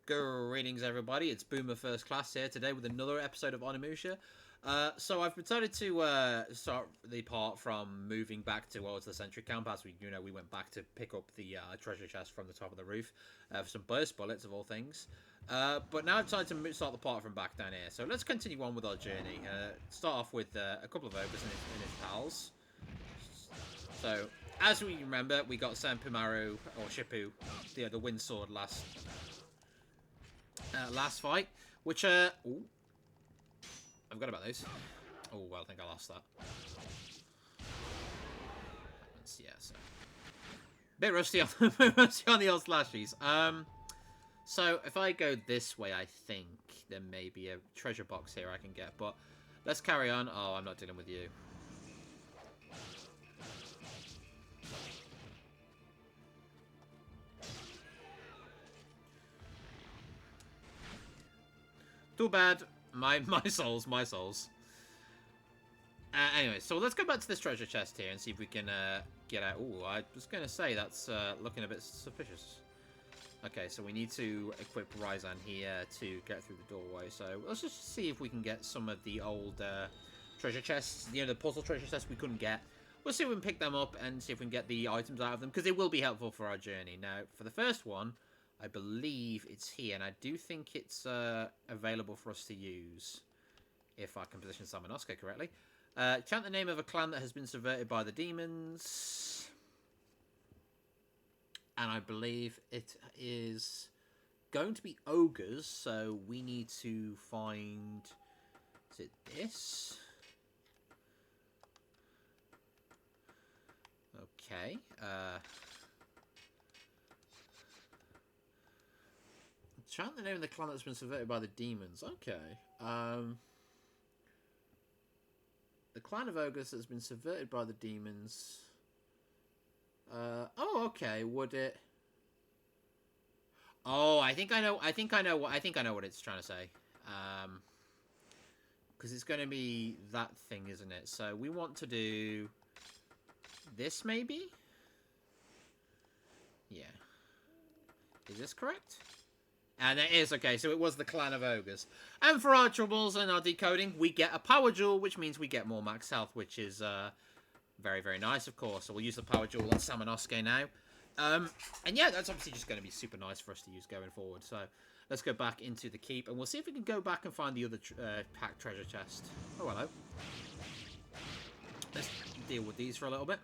Greetings, everybody. It's Boomer First Class here today with another episode of Onimusha. So I've decided to start the part from moving back towards the sentry camp as we went back to pick up the treasure chest from the top of the roof for some burst bullets of all things. But now I've decided to start the part from back down here. So let's continue on with our journey. Start off with a couple of ogres and his pals. So as we remember, we got Senpumaru or Shippu, the wind sword last fight, which ooh, I forgot about those. Oh well, I think I lost that. Yeah, so bit rusty on the old slashies. So if I go this way, I think there may be a treasure box here I can get, but let's carry on. Oh, I'm not dealing with you. Too bad. My souls. Anyway, so let's go back to this treasure chest here and see if we can get out. Ooh, I was going to say that's looking a bit suspicious. Okay, so we need to equip Ryzan here to get through the doorway. So let's just see if we can get some of the old treasure chests. The puzzle treasure chests we couldn't get. We'll see if we can pick them up and see if we can get the items out of them, because they will be helpful for our journey. Now, for the first one, I believe it's here, and I do think it's available for us to use, if I can position Samanosuke correctly. Chant the name of a clan that has been subverted by the demons. And I believe it is going to be ogres, so we need to find... Is it this? Okay, chant the name of the clan that's been subverted by the demons. Okay. The clan of ogres that's been subverted by the demons. Oh, okay. Would it? Oh, I think I know what it's trying to say. Because it's going to be that thing, isn't it? So we want to do this, maybe. Yeah. Is this correct? And it is, okay, so it was the clan of ogres. And for our troubles and our decoding, we get a power jewel, which means we get more max health, which is very, very nice, of course. So we'll use the power jewel on Samanosuke now. And yeah, that's obviously just going to be super nice for us to use going forward. So let's go back into the keep, and we'll see if we can go back and find the other packed treasure chest. Oh, hello. Let's deal with these for a little bit.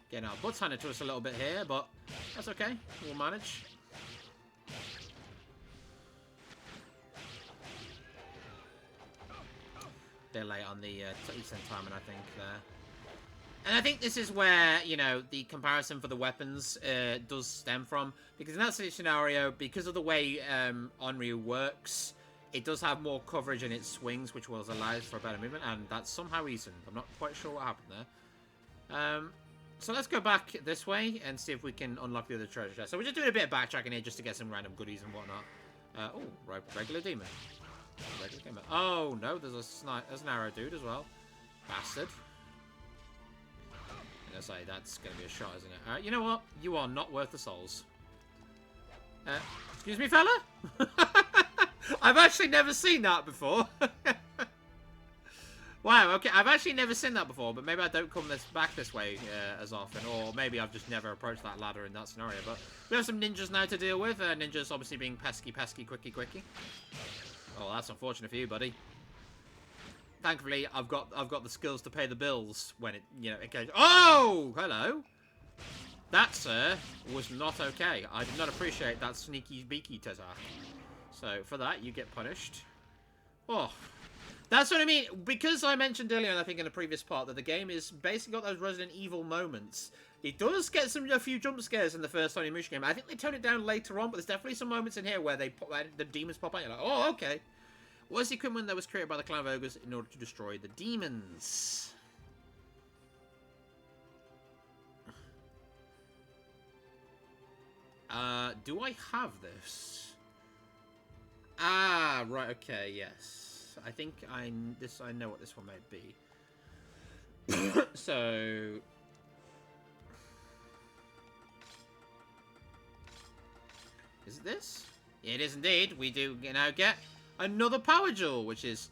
Getting our butts handed to us a little bit here, but that's okay. We'll manage. They're late on the Eastern timing, I think, there. And I think this is where, the comparison for the weapons does stem from. Because in that scenario, because of the way Onryu works, it does have more coverage in its swings, which will allow for a better movement. And that's somehow easy. I'm not quite sure what happened there. So let's go back this way and see if we can unlock the other treasure chest. So we're just doing a bit of backtracking here just to get some random goodies and whatnot. Oh, regular demon. Regular demon. Oh, no, there's an arrow dude as well. Bastard. I say that's going to be a shot, isn't it? You know what? You are not worth the souls. Excuse me, fella? I've actually never seen that before. Wow, okay, I've actually never seen that before, but maybe I don't come back this way as often, or maybe I've just never approached that ladder in that scenario, but we have some ninjas now to deal with, ninjas obviously being pesky, quickie. Oh, that's unfortunate for you, buddy. Thankfully, I've got the skills to pay the bills when it, occasionally... Oh, hello! That, sir, was not okay. I did not appreciate that sneaky beaky attack. So, for that, you get punished. Oh... That's what I mean, because I mentioned earlier, and I think in the previous part, that the game is basically got those Resident Evil moments. It does get a few jump scares in the first Onimusha game. I think they tone it down later on, but there's definitely some moments in here where the demons pop out. You're like, oh, okay. What is the equipment that was created by the clan of ogres in order to destroy the demons? Do I have this? Ah, right, okay, yes. I think I know what this one might be. So... Is it this? It is indeed. We do now get another power jewel, which is...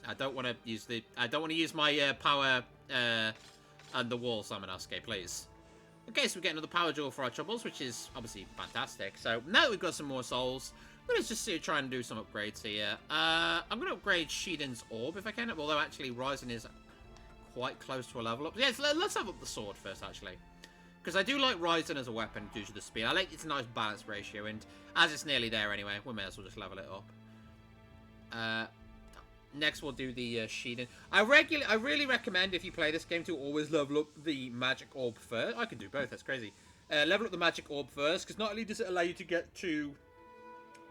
I don't want to use my power and the wall summon Asuke, please. Okay, so we get another power jewel for our troubles, which is obviously fantastic. So now that we've got some more souls, let's just try and do some upgrades here. I'm going to upgrade Shiden's orb if I can, although actually Ryzen is quite close to a level up. Yes, let's have up the sword first, actually. Because I do like Ryzen as a weapon due to the speed. I like it's a nice balance ratio, and as it's nearly there anyway, we may as well just level it up. Next, we'll do the Shiden. I really recommend, if you play this game, to always level up the magic orb first. I can do both, that's crazy. Level up the magic orb first, because not only does it allow you to get to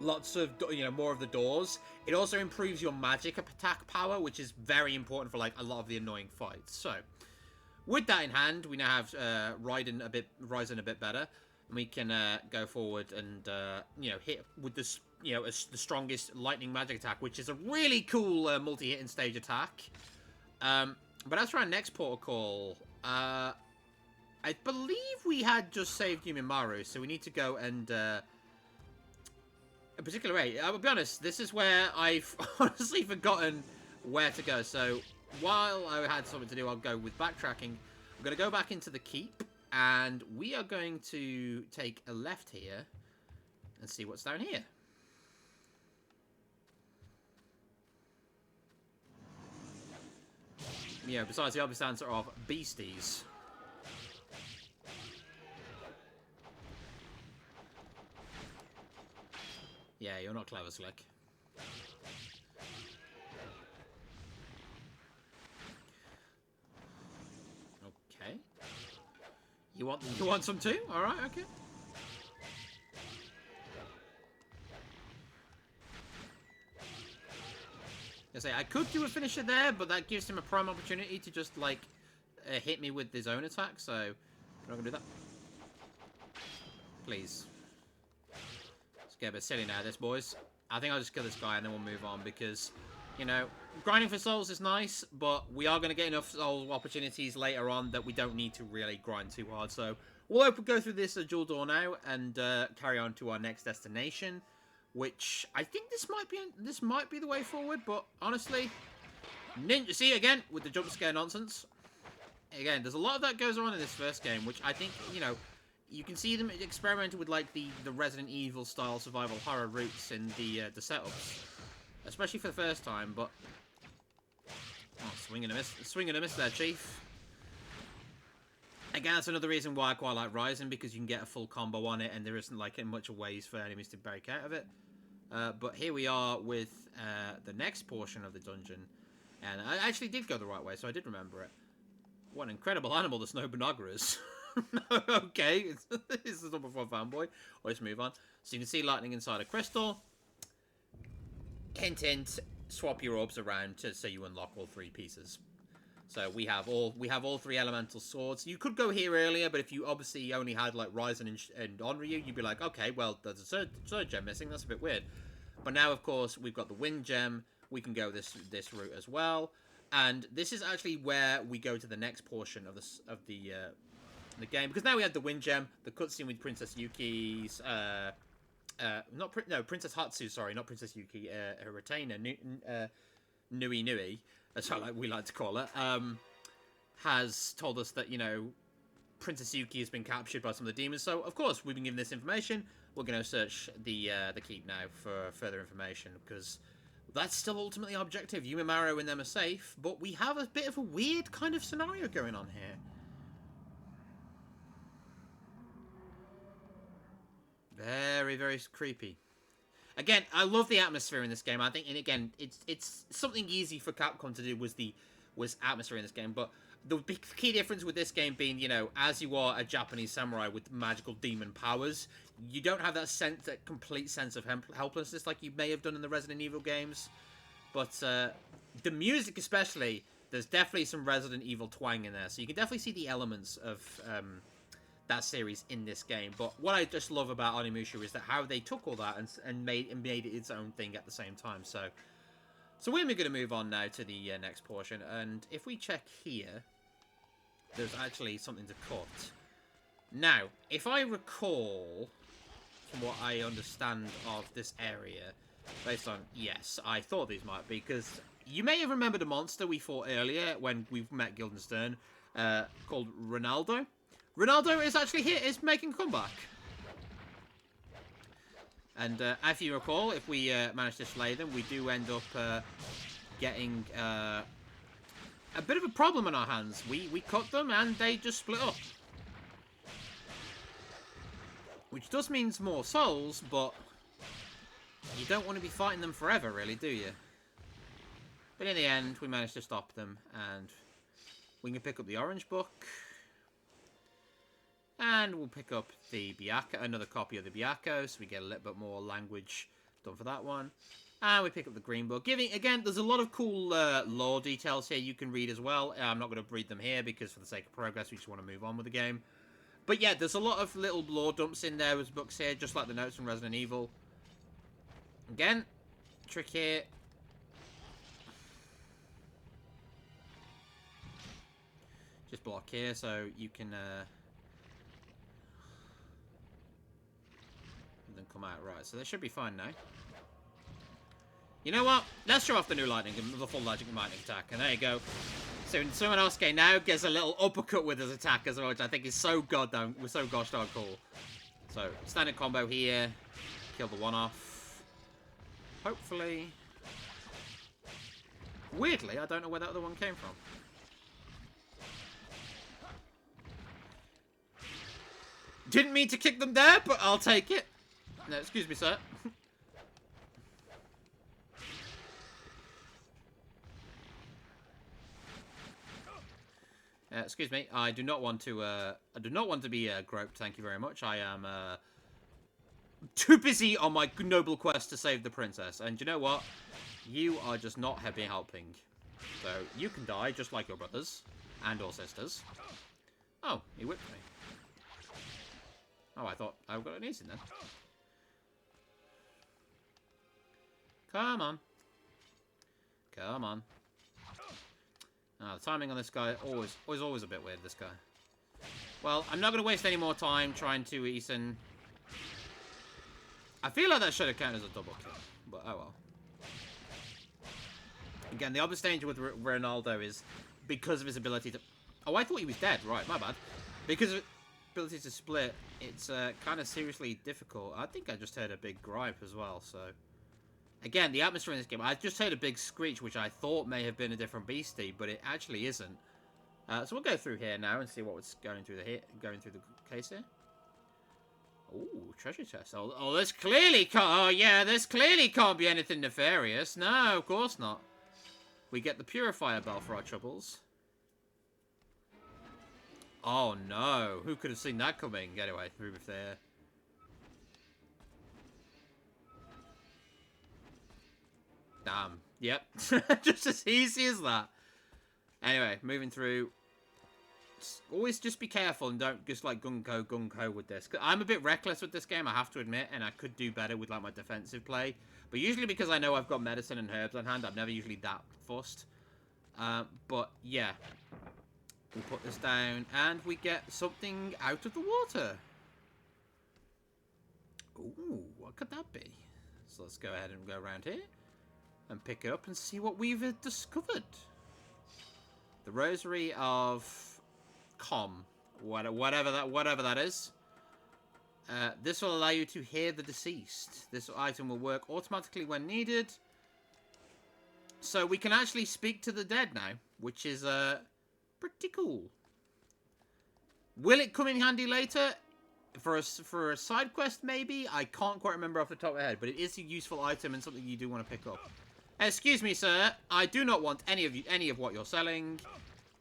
lots of, more of the doors, it also improves your magic attack power, which is very important for, like, a lot of the annoying fights. So... with that in hand, we now have Ryzen a bit better, and we can go forward and hit with this the strongest lightning magic attack, which is a really cool multi-hit in stage attack. But as for our next protocol, I believe we had just saved Yumimaru, so we need to go and a particular way. I will be honest, this is where I've honestly forgotten where to go. So while I had something to do, I'll go with backtracking. I'm going to go back into the keep, and we are going to take a left here and see what's down here. Besides the obvious answer of beasties. Yeah, you're not clever, Slick. Okay. You want some too? All right, okay. I could do a finisher there, but that gives him a prime opportunity to just like hit me with his own attack. So I'm not gonna do that. Please. Let's get a bit silly now, this boys. I think I'll just kill this guy and then we'll move on because, grinding for souls is nice, but we are going to get enough soul opportunities later on that we don't need to really grind too hard. So we'll go through this dual door now and carry on to our next destination, which I think this might be the way forward. But honestly, Ninja, see again with the jump scare nonsense. Again, there's a lot of that goes on in this first game, which I think you can see them experimenting with like the Resident Evil style survival horror routes in the setups. Especially for the first time, but... oh, swing and a miss there, Chief. Again, that's another reason why I quite like Ryzen, because you can get a full combo on it, and there isn't, like, much ways for enemies to break out of it. But here we are with the next portion of the dungeon. And I actually did go the right way, so I did remember it. What an incredible animal the Snow Binogra is. Okay, this is number 4 fanboy. Let's move on. So you can see lightning inside a crystal. Hint, hint, swap your orbs around so you unlock all 3 pieces. So we have all 3 elemental swords. You could go here earlier, but if you obviously only had like Ryzen and Onryu, you'd be like, okay, well, there's a third gem missing. That's a bit weird. But now, of course, we've got the wind gem. We can go this route as well. And this is actually where we go to the next portion of the game, because now we have the wind gem, the cutscene with Princess Yuki's Princess Hatsu, sorry, not Princess Yuki, her retainer, Nui Nui, that's how we like to call her, has told us that, Princess Yuki has been captured by some of the demons. So, of course, we've been given this information. We're going to search the keep now for further information, because that's still ultimately our objective. Yumimaru and them are safe, but we have a bit of a weird kind of scenario going on here. Very, very creepy. Again, I love the atmosphere in this game. I think, and again, it's something easy for Capcom to do was atmosphere in this game. But the big key difference with this game being, as you are a Japanese samurai with magical demon powers, you don't have that complete sense of helplessness like you may have done in the Resident Evil games. But the music, especially, there's definitely some Resident Evil twang in there, so you can definitely see the elements of that series in this game. But what I just love about Onimusha is that how they took all that and made it its own thing at the same time. So So we're going to move on now to the next portion, and if we check here, there's actually something to cut. Now, if I recall, from what I understand of this area, based on, yes, I thought these might be, because you may have remembered a monster we fought earlier when we met Guildenstern, called Ronaldo. Ronaldo is actually here, is making a comeback. And if you recall, if we manage to slay them, we do end up getting a bit of a problem in our hands. We cut them and they just split up. Which does mean more souls, but you don't want to be fighting them forever, really, do you? But in the end, we managed to stop them, and we can pick up the orange book. And we'll pick up the Byakko, another copy of the Byakko, so we get a little bit more language done for that one. And we pick up the green book. Again, there's a lot of cool lore details here you can read as well. I'm not going to read them here because for the sake of progress, we just want to move on with the game. But yeah, there's a lot of little lore dumps in there with books here, just like the notes from Resident Evil. Again, trick here. Just block here so you can... then come out right, so they should be fine now. You know what? Let's show off the new the full lightning attack, and there you go. So someone else now gets a little uppercut with his attack as well, which I think is so gosh darn cool. So standard combo here, kill the one off. Hopefully. Weirdly, I don't know where that other one came from. Didn't mean to kick them there, but I'll take it. No, excuse me, sir. Excuse me. I do not want to be groped. Thank you very much. I am too busy on my noble quest to save the princess. And you know what? You are just not helping. So you can die just like your brothers and or sisters. Oh, he whipped me. Oh, I thought I got an easy then. Come on. Come on. Oh, the timing on this guy, always a bit weird, this guy. Well, I'm not going to waste any more time trying to Eason. I feel like that should have counted as a double kill, but oh well. Again, the obvious danger with Ronaldo is because of his ability to... Oh, I thought he was dead. Right, my bad. Because of his ability to split, it's kind of seriously difficult. I think I just heard a big gripe as well, so... Again, the atmosphere in this game, I just heard a big screech, which I thought may have been a different beastie, but it actually isn't. So we'll go through here now and see what's going through the case here. Ooh, treasure chest. Oh, this clearly can't... Oh, yeah, this clearly can't be anything nefarious. No, of course not. We get the purifier bell for our troubles. Oh, no. Who could have seen that coming? Anyway, move there. Damn. Yep. Just as easy as that. Anyway, moving through. Always just be careful and don't just like gung-ho with this. I'm a bit reckless with this game, I have to admit, and I could do better with like my defensive play. But usually because I know I've got medicine and herbs on hand, I'm never usually that fussed. But yeah. We put this down and we get something out of the water. Ooh, what could that be? So let's go ahead and go around here. And pick it up and see what we've discovered. The Rosary of Com. Whatever that is. This will allow you to hear the deceased. This item will work automatically when needed. So we can actually speak to the dead now. Which is pretty cool. Will it come in handy later? For a side quest, maybe? I can't quite remember off the top of my head. But it is a useful item and something you do want to pick up. Excuse me, sir. I do not want any of what you're selling.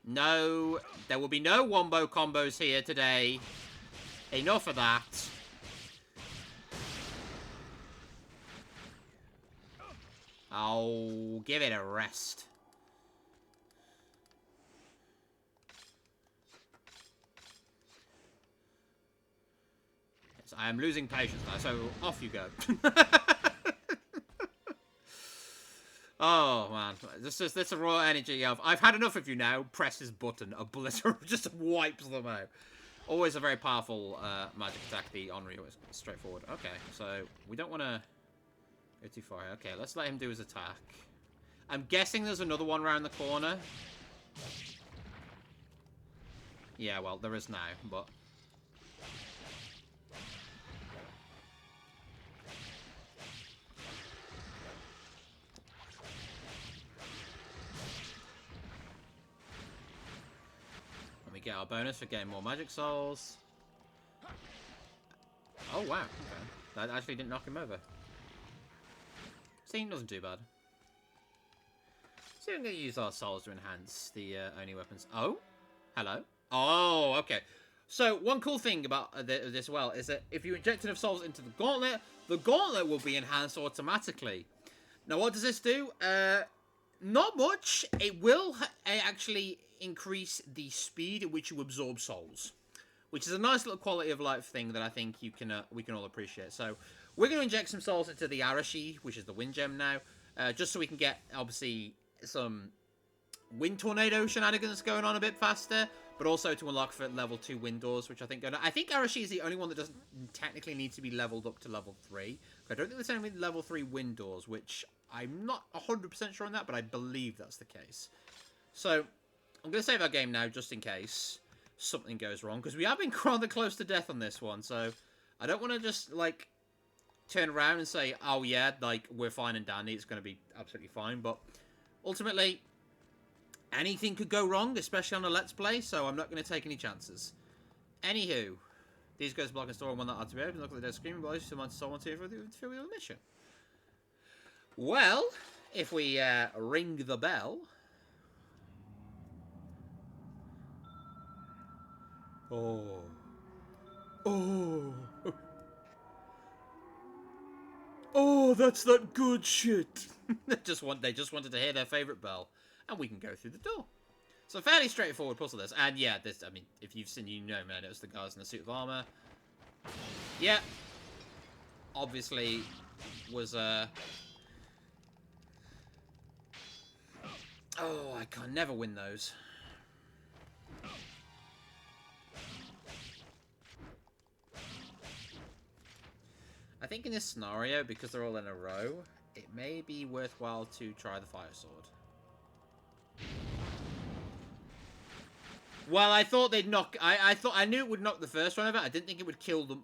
No, there will be no wombo combos here today. Enough of that. Oh, give it a rest. Yes, I am losing patience now, so off you go. Oh, man. This a raw energy of, I've had enough of you now. Press his button. Just wipes them out. Always a very powerful magic attack, the Onryu is straightforward. Okay, so we don't want to go too far. Okay, let's let him do his attack. I'm guessing there's another one around the corner. Yeah, well, there is now, but... Let me get our bonus for getting more magic souls. Oh, wow. Okay. That actually didn't knock him over. See, doesn't do bad. So we're going to use our souls to enhance the only weapons. Oh? Hello? Oh, okay. So, one cool thing about this as well is that if you inject enough souls into the gauntlet will be enhanced automatically. Now, what does this do? Not much. It will actually increase the speed at which you absorb souls, which is a nice little quality of life thing that I think we can all appreciate. So, we're going to inject some souls into the Arashi, which is the wind gem now, just so we can get, obviously, some wind tornado shenanigans going on a bit faster, but also to unlock for level 2 wind doors, which I think Arashi is the only one that doesn't technically need to be leveled up to level 3. I don't think there's any level 3 wind doors, which I'm not 100% sure on that, but I believe that's the case. So, I'm going to save our game now, just in case something goes wrong, because we have been rather close to death on this one, so I don't want to just, like, turn around and say, oh yeah, like, we're fine and dandy, it's going to be absolutely fine, but ultimately, anything could go wrong, especially on a Let's Play, so I'm not going to take any chances. Anywho, these guys block and store one that ought to be open. Look at the dead screaming boys. Someone to for the mission. Well, if we ring the bell. Oh. Oh. Oh, that's that good shit. They just wanted to hear their favorite bell, and we can go through the door. So fairly straightforward puzzle this, and yeah, this. I mean, if you've seen, you know, man, it was the guys in the suit of armor. Yeah, obviously was Oh, I can never win those. I think in this scenario, because they're all in a row, it may be worthwhile to try the fire sword. Well, I thought they'd knock. I knew it would knock the first one over. I didn't think it would kill them.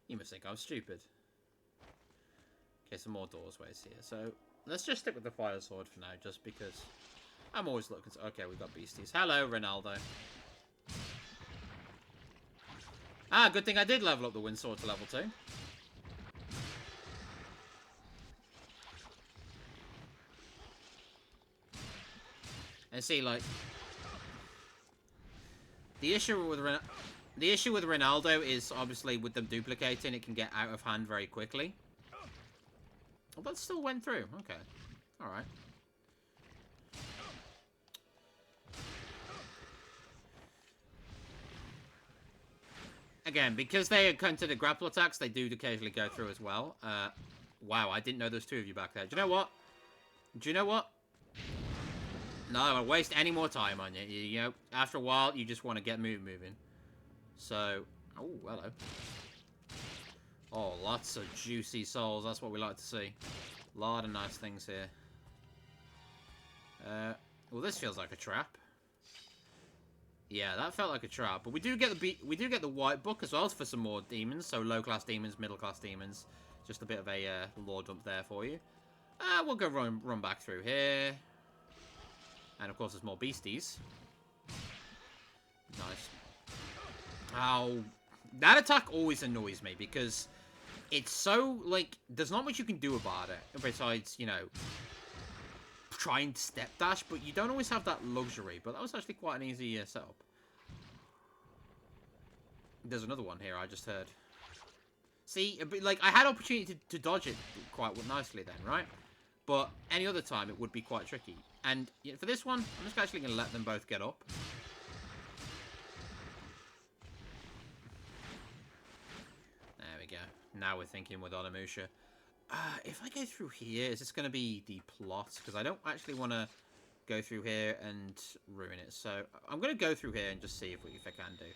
You must think I'm stupid. Okay, some more doors ways here. So let's just stick with the fire sword for now, just because I'm always looking. Okay, we've got beasties. Hello, Ronaldo. Ah, good thing I did level up the wind sword to level 2. And see, like, the issue with Ronaldo is obviously with them duplicating, it can get out of hand very quickly. Oh, but still went through. Okay, all right. Again, because they are considered grapple attacks, they do occasionally go through as well. Wow, I didn't know there's 2 of you back there. Do you know what? No, I don't waste any more time on you. You know, after a while, you just want to get moving. So, oh, hello. Oh, lots of juicy souls. That's what we like to see. A lot of nice things here. Well, this feels like a trap. Yeah, that felt like a trap. But we do get the white book as well for some more demons. So low class demons, middle class demons. Just a bit of a lore dump there for you. We'll go run back through here. And of course, there's more beasties. Nice. Oh, that attack always annoys me because it's so, like, there's not much you can do about it. Besides, you know, trying to step dash, but you don't always have that luxury. But that was actually quite an easy setup. There's another one here, I just heard. See, like, I had opportunity to dodge it quite nicely then, right? But any other time, it would be quite tricky. And for this one, I'm just actually going to let them both get up. Now we're thinking with Onimusha. If I go through here, is this going to be the plot? Because I don't actually want to go through here and ruin it. So I'm going to go through here and just see if I can do.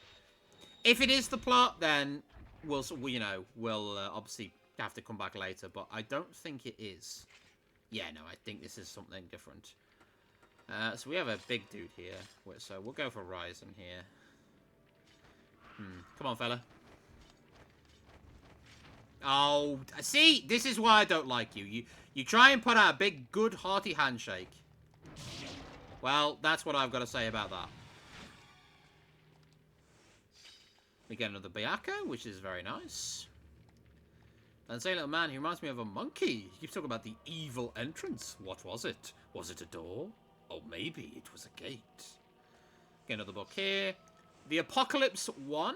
If it is the plot, then we'll obviously have to come back later. But I don't think it is. Yeah, no, I think this is something different. So we have a big dude here. So we'll go for Ryzen here. Come on, fella. Oh, see? This is why I don't like you. You try and put out a big, good, hearty handshake. Well, that's what I've got to say about that. We get another Byakko, which is very nice. And say, little man, he reminds me of a monkey. He keeps talking about the evil entrance. What was it? Was it a door? Or maybe it was a gate. Get another book here. The Apocalypse 1.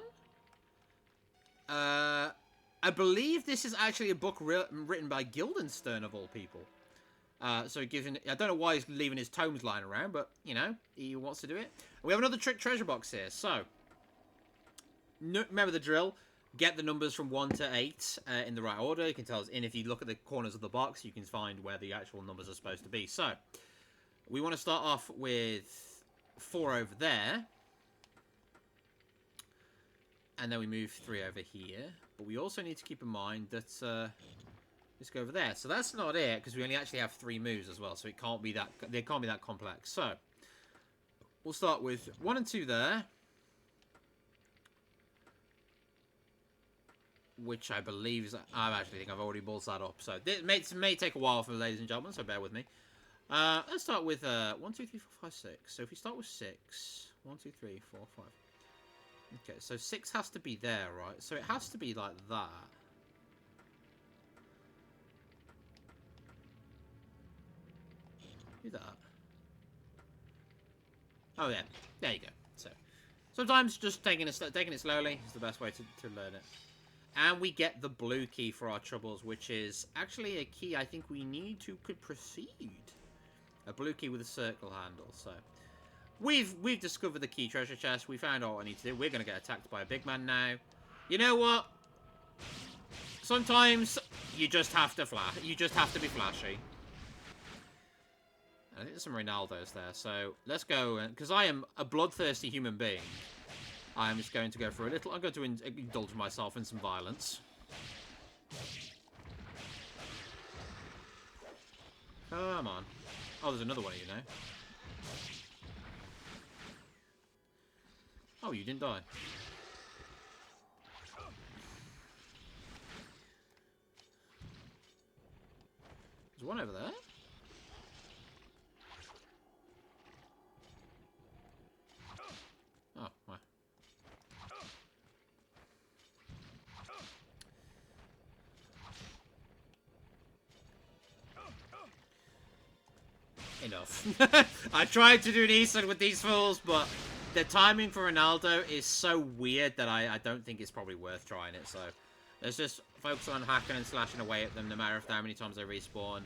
I believe this is actually a book written by Guildenstern, of all people. So given, I don't know why he's leaving his tomes lying around, but, you know, he wants to do it. We have another treasure box here. So, remember the drill. Get the numbers from 1 to 8 in the right order. You can tell us in. If you look at the corners of the box, you can find where the actual numbers are supposed to be. So, we want to start off with 4 over there. And then we move 3 over here. But we also need to keep in mind that let's go over there. So that's not it, because we only actually have 3 moves as well. So it can't be that. They can't be that complex. So we'll start with 1 and 2 there, which I believe is. I actually think I've already balls that up. So this may take a while for ladies and gentlemen. So bear with me. Let's start with 1, 2, 3, 4, 5, 6. So if we start with 6, 1, 2, 3, 4, 5. Okay, so 6 has to be there, right? So it has to be like that. Do that. Oh yeah, there you go. So sometimes just taking it slowly is the best way to learn it. And we get the blue key for our troubles, which is actually a key I think we need to proceed. A blue key with a circle handle. So we've discovered the key treasure chest. We found out what I need to do. We're going to get attacked by a big man now. You know what? Sometimes you just have to flash. You just have to be flashy. I think there's some Ronaldos there. So let's go. Because I am a bloodthirsty human being. I'm just going to go for a little. I'm going to indulge myself in some violence. Come on. Oh, there's another one, you know. Oh, you didn't die. There's one over there. Oh, wow. Enough. I tried to do decent with these fools, but the timing for Ronaldo is so weird that I don't think it's probably worth trying it. So let's just focus on hacking and slashing away at them, no matter how many times they respawn.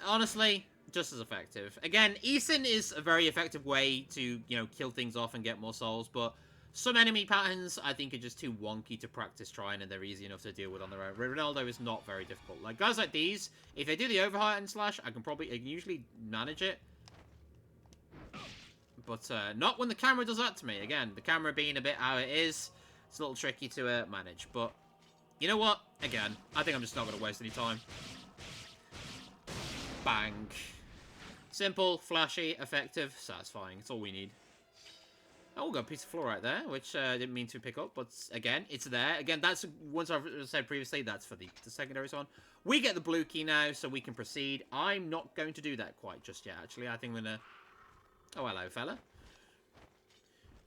Honestly, just as effective. Again, Eason is a very effective way to, you know, kill things off and get more souls, but some enemy patterns I think are just too wonky to practice trying, and they're easy enough to deal with on their own. Ronaldo is not very difficult. Like guys like these, if they do the overheart and slash, I can usually manage it. But not when the camera does that to me. Again, the camera being a bit how it is, it's a little tricky to manage. But you know what? Again, I think I'm just not going to waste any time. Bang. Simple, flashy, effective, satisfying. It's all we need. Oh, we've got a piece of floor right there, which I didn't mean to pick up. But again, it's there. Again, that's, once I've said previously, that's for the secondary one. We get the blue key now, so we can proceed. I'm not going to do that quite just yet, actually. I think I'm going to... Oh, hello, fella.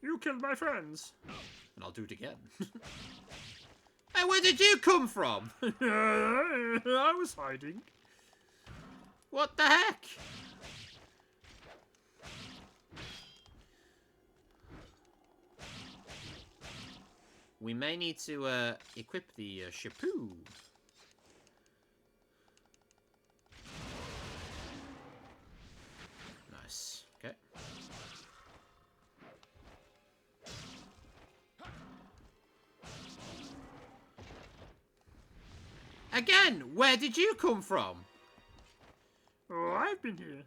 You killed my friends. And I'll do it again. Hey, where did you come from? I was hiding. What the heck? We may need to equip the Shapoo. Nice. Okay. Again, where did you come from? Oh, I've been here.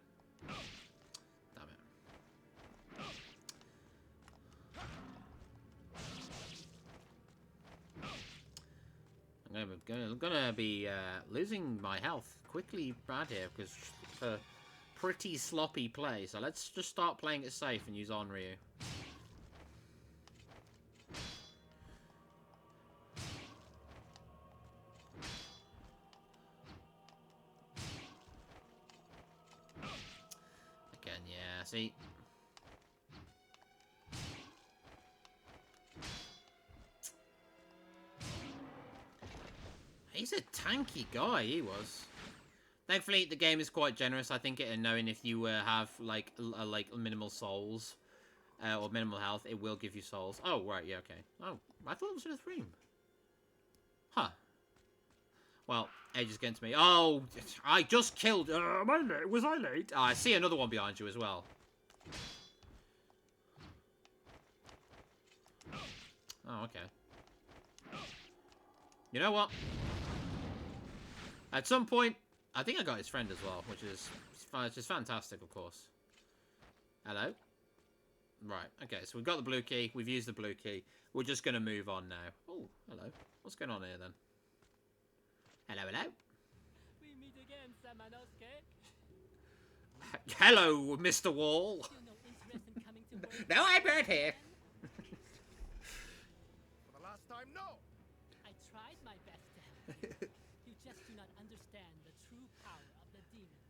Damn it. I'm gonna be losing my health quickly bad here because it's a pretty sloppy play. So let's just start playing it safe and use Onryu. Again, yeah, see? He's a tanky guy, he was. Thankfully, the game is quite generous, I think, in knowing if you have, like minimal souls, or minimal health, it will give you souls. Oh, right, yeah, okay. Oh, I thought it was in a stream. Huh. Well, Edge is getting to me. Oh, I just killed... am I late? Was I late? I see another one behind you as well. Oh, okay. You know what? At some point, I think I got his friend as well, which is fantastic, of course. Hello? Right, okay, so we've got the blue key. We've used the blue key. We're just going to move on now. Oh, hello. What's going on here, then? Hello, hello? We meet again, Samanosuke. Hello, Mr. Wall. No interest in coming to work? No, I'm right here. For the last time, no! I tried my best to help you. You just do not understand the true power of the demons.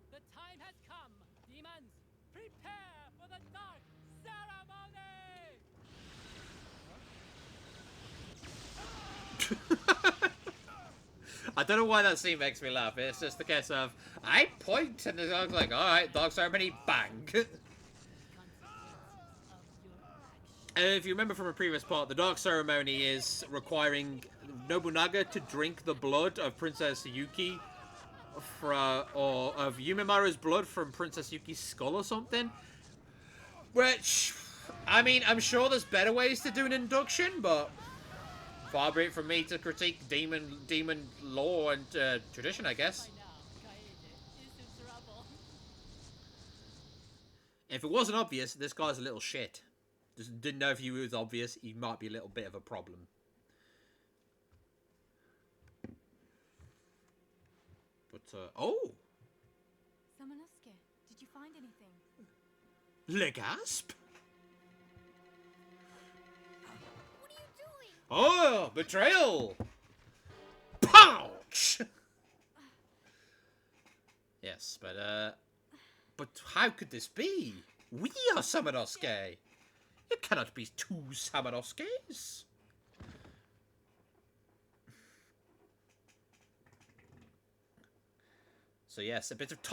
The time has come, demons! Prepare for the dark ceremony! I don't know why that scene makes me laugh. It's just the case of, I point, and the dog's like, alright, dog ceremony, bang. If you remember from a previous part, the dark ceremony is requiring Nobunaga to drink the blood of Princess Yuki, or of Yumimaru's blood from Princess Yuki's skull or something. Which, I mean, I'm sure there's better ways to do an induction, but far be it from me to critique demon lore and tradition, I guess. By now, Kaede is in trouble. If it wasn't obvious, this guy's a little shit. Just didn't know if he was obvious. He might be a little bit of a problem. But, oh! Samanosuke, did you find anything? Legasp? What are you doing? Oh, betrayal! Pouch! Yes, but how could this be? We are Samanosuke! It cannot be two Samanoskes! So yes, a bit of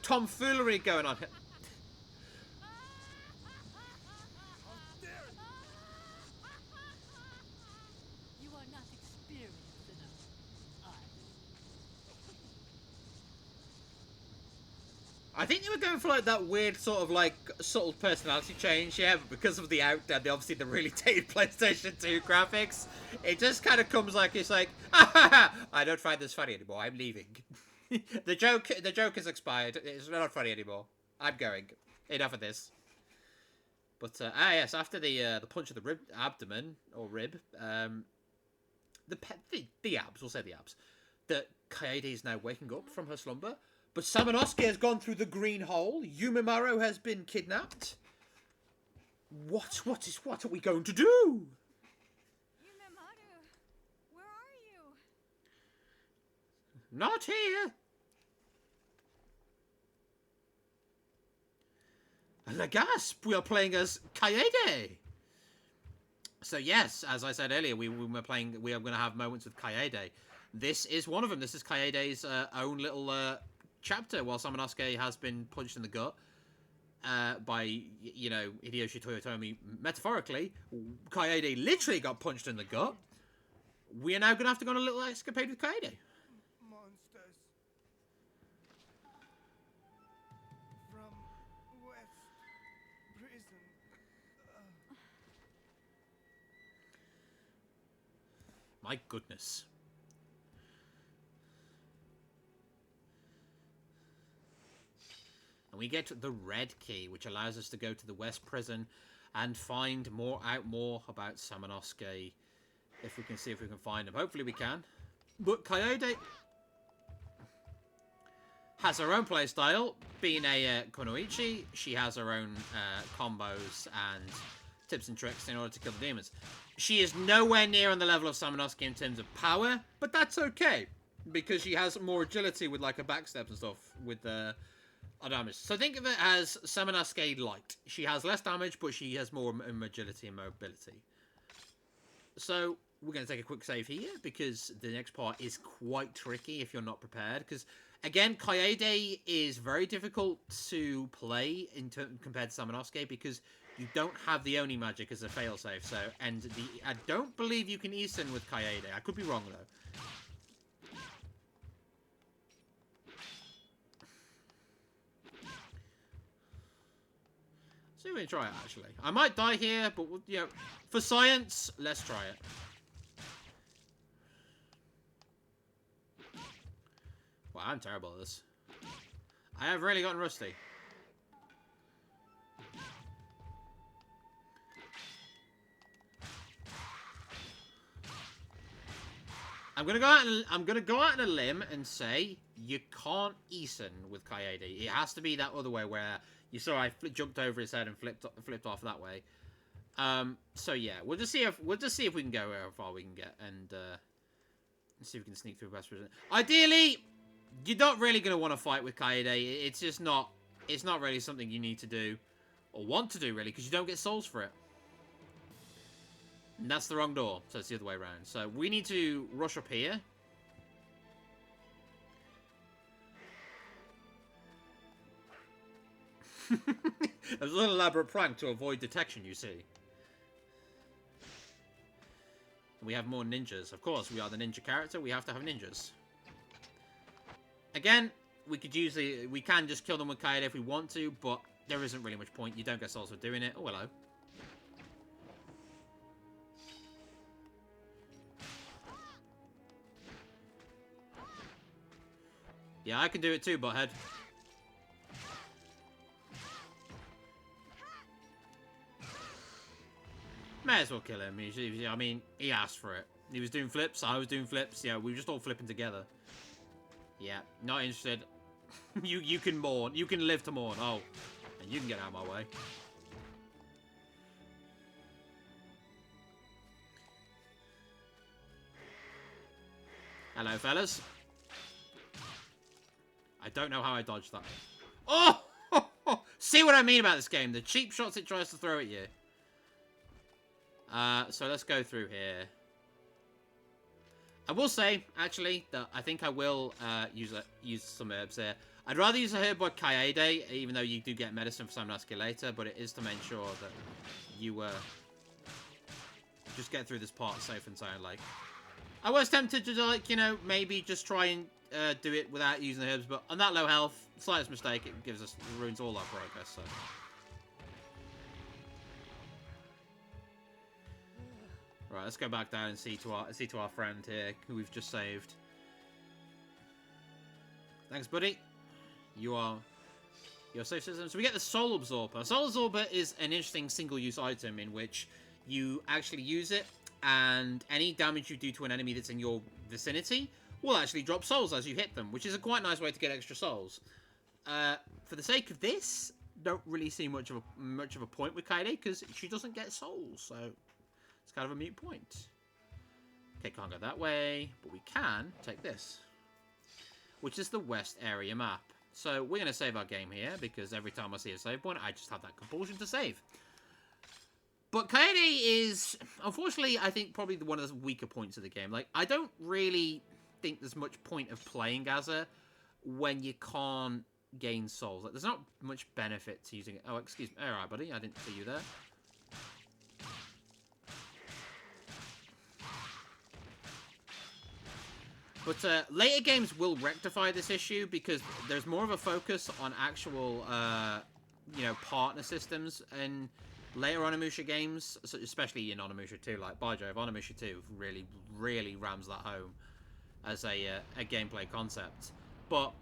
tomfoolery going on here. You are not experienced enough. I think they were going for like that weird sort of like subtle personality change, yeah, but because of the obviously the really dated PlayStation 2 graphics, it just kind of comes like it's like, I don't find this funny anymore. I'm leaving. the joke has expired. It's not funny anymore. I'm going. Enough of this. But yes, after the punch of the abdomen or rib, the abs, we'll say the abs, that Kaede is now waking up from her slumber. But Samanosuke has gone through the green hole. Yumimaru has been kidnapped. What are we going to do? Yumimaru, where are you? Not here. Legasp, we are playing as Kaede. So yes, as I said earlier, we are going to have moments with Kaede. This is one of them. This is Kaede's own little chapter while Samanosuke has been punched in the gut by, you know, Hideyoshi Toyotomi. Metaphorically, Kaede literally got punched in the gut. We are now going to have to go on a little escapade with Kaede. Monsters. From West. Prison. My goodness. And we get the red key, which allows us to go to the West Prison and find out more about Samanosuke. If we can see if we can find him. Hopefully we can. But Kaede has her own playstyle. Being a Kunoichi, she has her own combos and tips and tricks in order to kill the demons. She is nowhere near on the level of Samanosuke in terms of power, but that's okay. Because she has more agility with like her backsteps and stuff with damage. So think of it as Samanosuke light. She has less damage, but she has more agility and mobility. So we're going to take a quick save here, because the next part is quite tricky if you're not prepared. Because, again, Kaede is very difficult to play compared to Samanosuke, because you don't have the Oni magic as a failsafe. So, and I don't believe you can Isen with Kaede. I could be wrong, though. See if we can try it, actually. I might die here, but, you know, for science, let's try it. Wow, I'm terrible at this. I have really gotten rusty. I'm gonna go out on a limb and say you can't Isen with Kaede. It has to be that other way where you saw I jumped over his head and flipped off that way. So yeah, we'll just see if we can go how far we can get, and see if we can sneak through West Prison. Ideally, you're not really gonna want to fight with Kaede. It's just not. It's not really something you need to do or want to do really, because you don't get souls for it. And that's the wrong door, so it's the other way around. So we need to rush up here. There's a little elaborate prank to avoid detection, you see. We have more ninjas. Of course, we are the ninja character. We have to have ninjas. Again, we can just kill them with Kaede if we want to, but there isn't really much point. You don't get souls for doing it. Oh, hello. Yeah, I can do it too, butthead. May as well kill him. I mean, he asked for it. He was doing flips, I was doing flips. Yeah, we were just all flipping together. Yeah, not interested. You can mourn. You can live to mourn. Oh, and you can get out of my way. Hello, fellas. I don't know how I dodged that. Oh! See what I mean about this game? The cheap shots it tries to throw at you. So let's go through here. I will say, actually, that I think I will use some herbs here. I'd rather use a herb like Kaede, even though you do get medicine for Samanosuke later, but it is to make sure that you just get through this part safe and sound. Like, I was tempted to, like, you know, maybe just try and do it without using the herbs, but on that low health, slightest mistake, it ruins all our progress. So. Right, let's go back down and see to our friend here, who we've just saved. Thanks, buddy. You're safe citizen. So we get the Soul Absorber. Soul Absorber is an interesting single-use item in which you actually use it, and any damage you do to an enemy that's in your vicinity will actually drop souls as you hit them, which is a quite nice way to get extra souls. For the sake of this, don't really see much of a point with Kaede, because she doesn't get souls, so it's kind of a moot point. Okay, can't go that way, but we can take this, which is the west area map. So we're going to save our game here, because every time I see a save point, I just have that compulsion to save. But Kaede is, unfortunately, I think probably one of the weaker points of the game. Like, I don't really think there's much point of playing as her when you can't gain souls. Like, there's not much benefit to using it. Oh, excuse me. All right, buddy. I didn't see you there. But later games will rectify this issue, because there's more of a focus on actual, you know, partner systems later Onimusha games, especially in Onimusha 2, like by Jove, Onimusha 2 really, really rams that home as a gameplay concept. But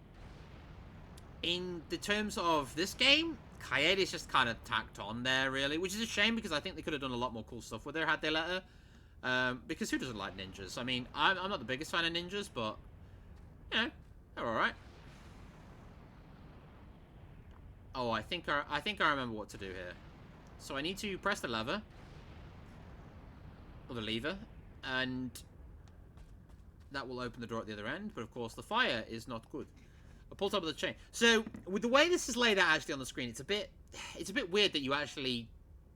in the terms of this game, Kaede's just kind of tacked on there, really, which is a shame because I think they could have done a lot more cool stuff with her had they let her. Because who doesn't like ninjas? I mean, I'm not the biggest fan of ninjas, but you know, they're all right. Oh, I think I remember what to do here. So I need to press the lever, or the lever, and that will open the door at the other end. But of course, the fire is not good. I pulled up the chain. So with the way this is laid out actually on the screen, it's a bit weird that you actually,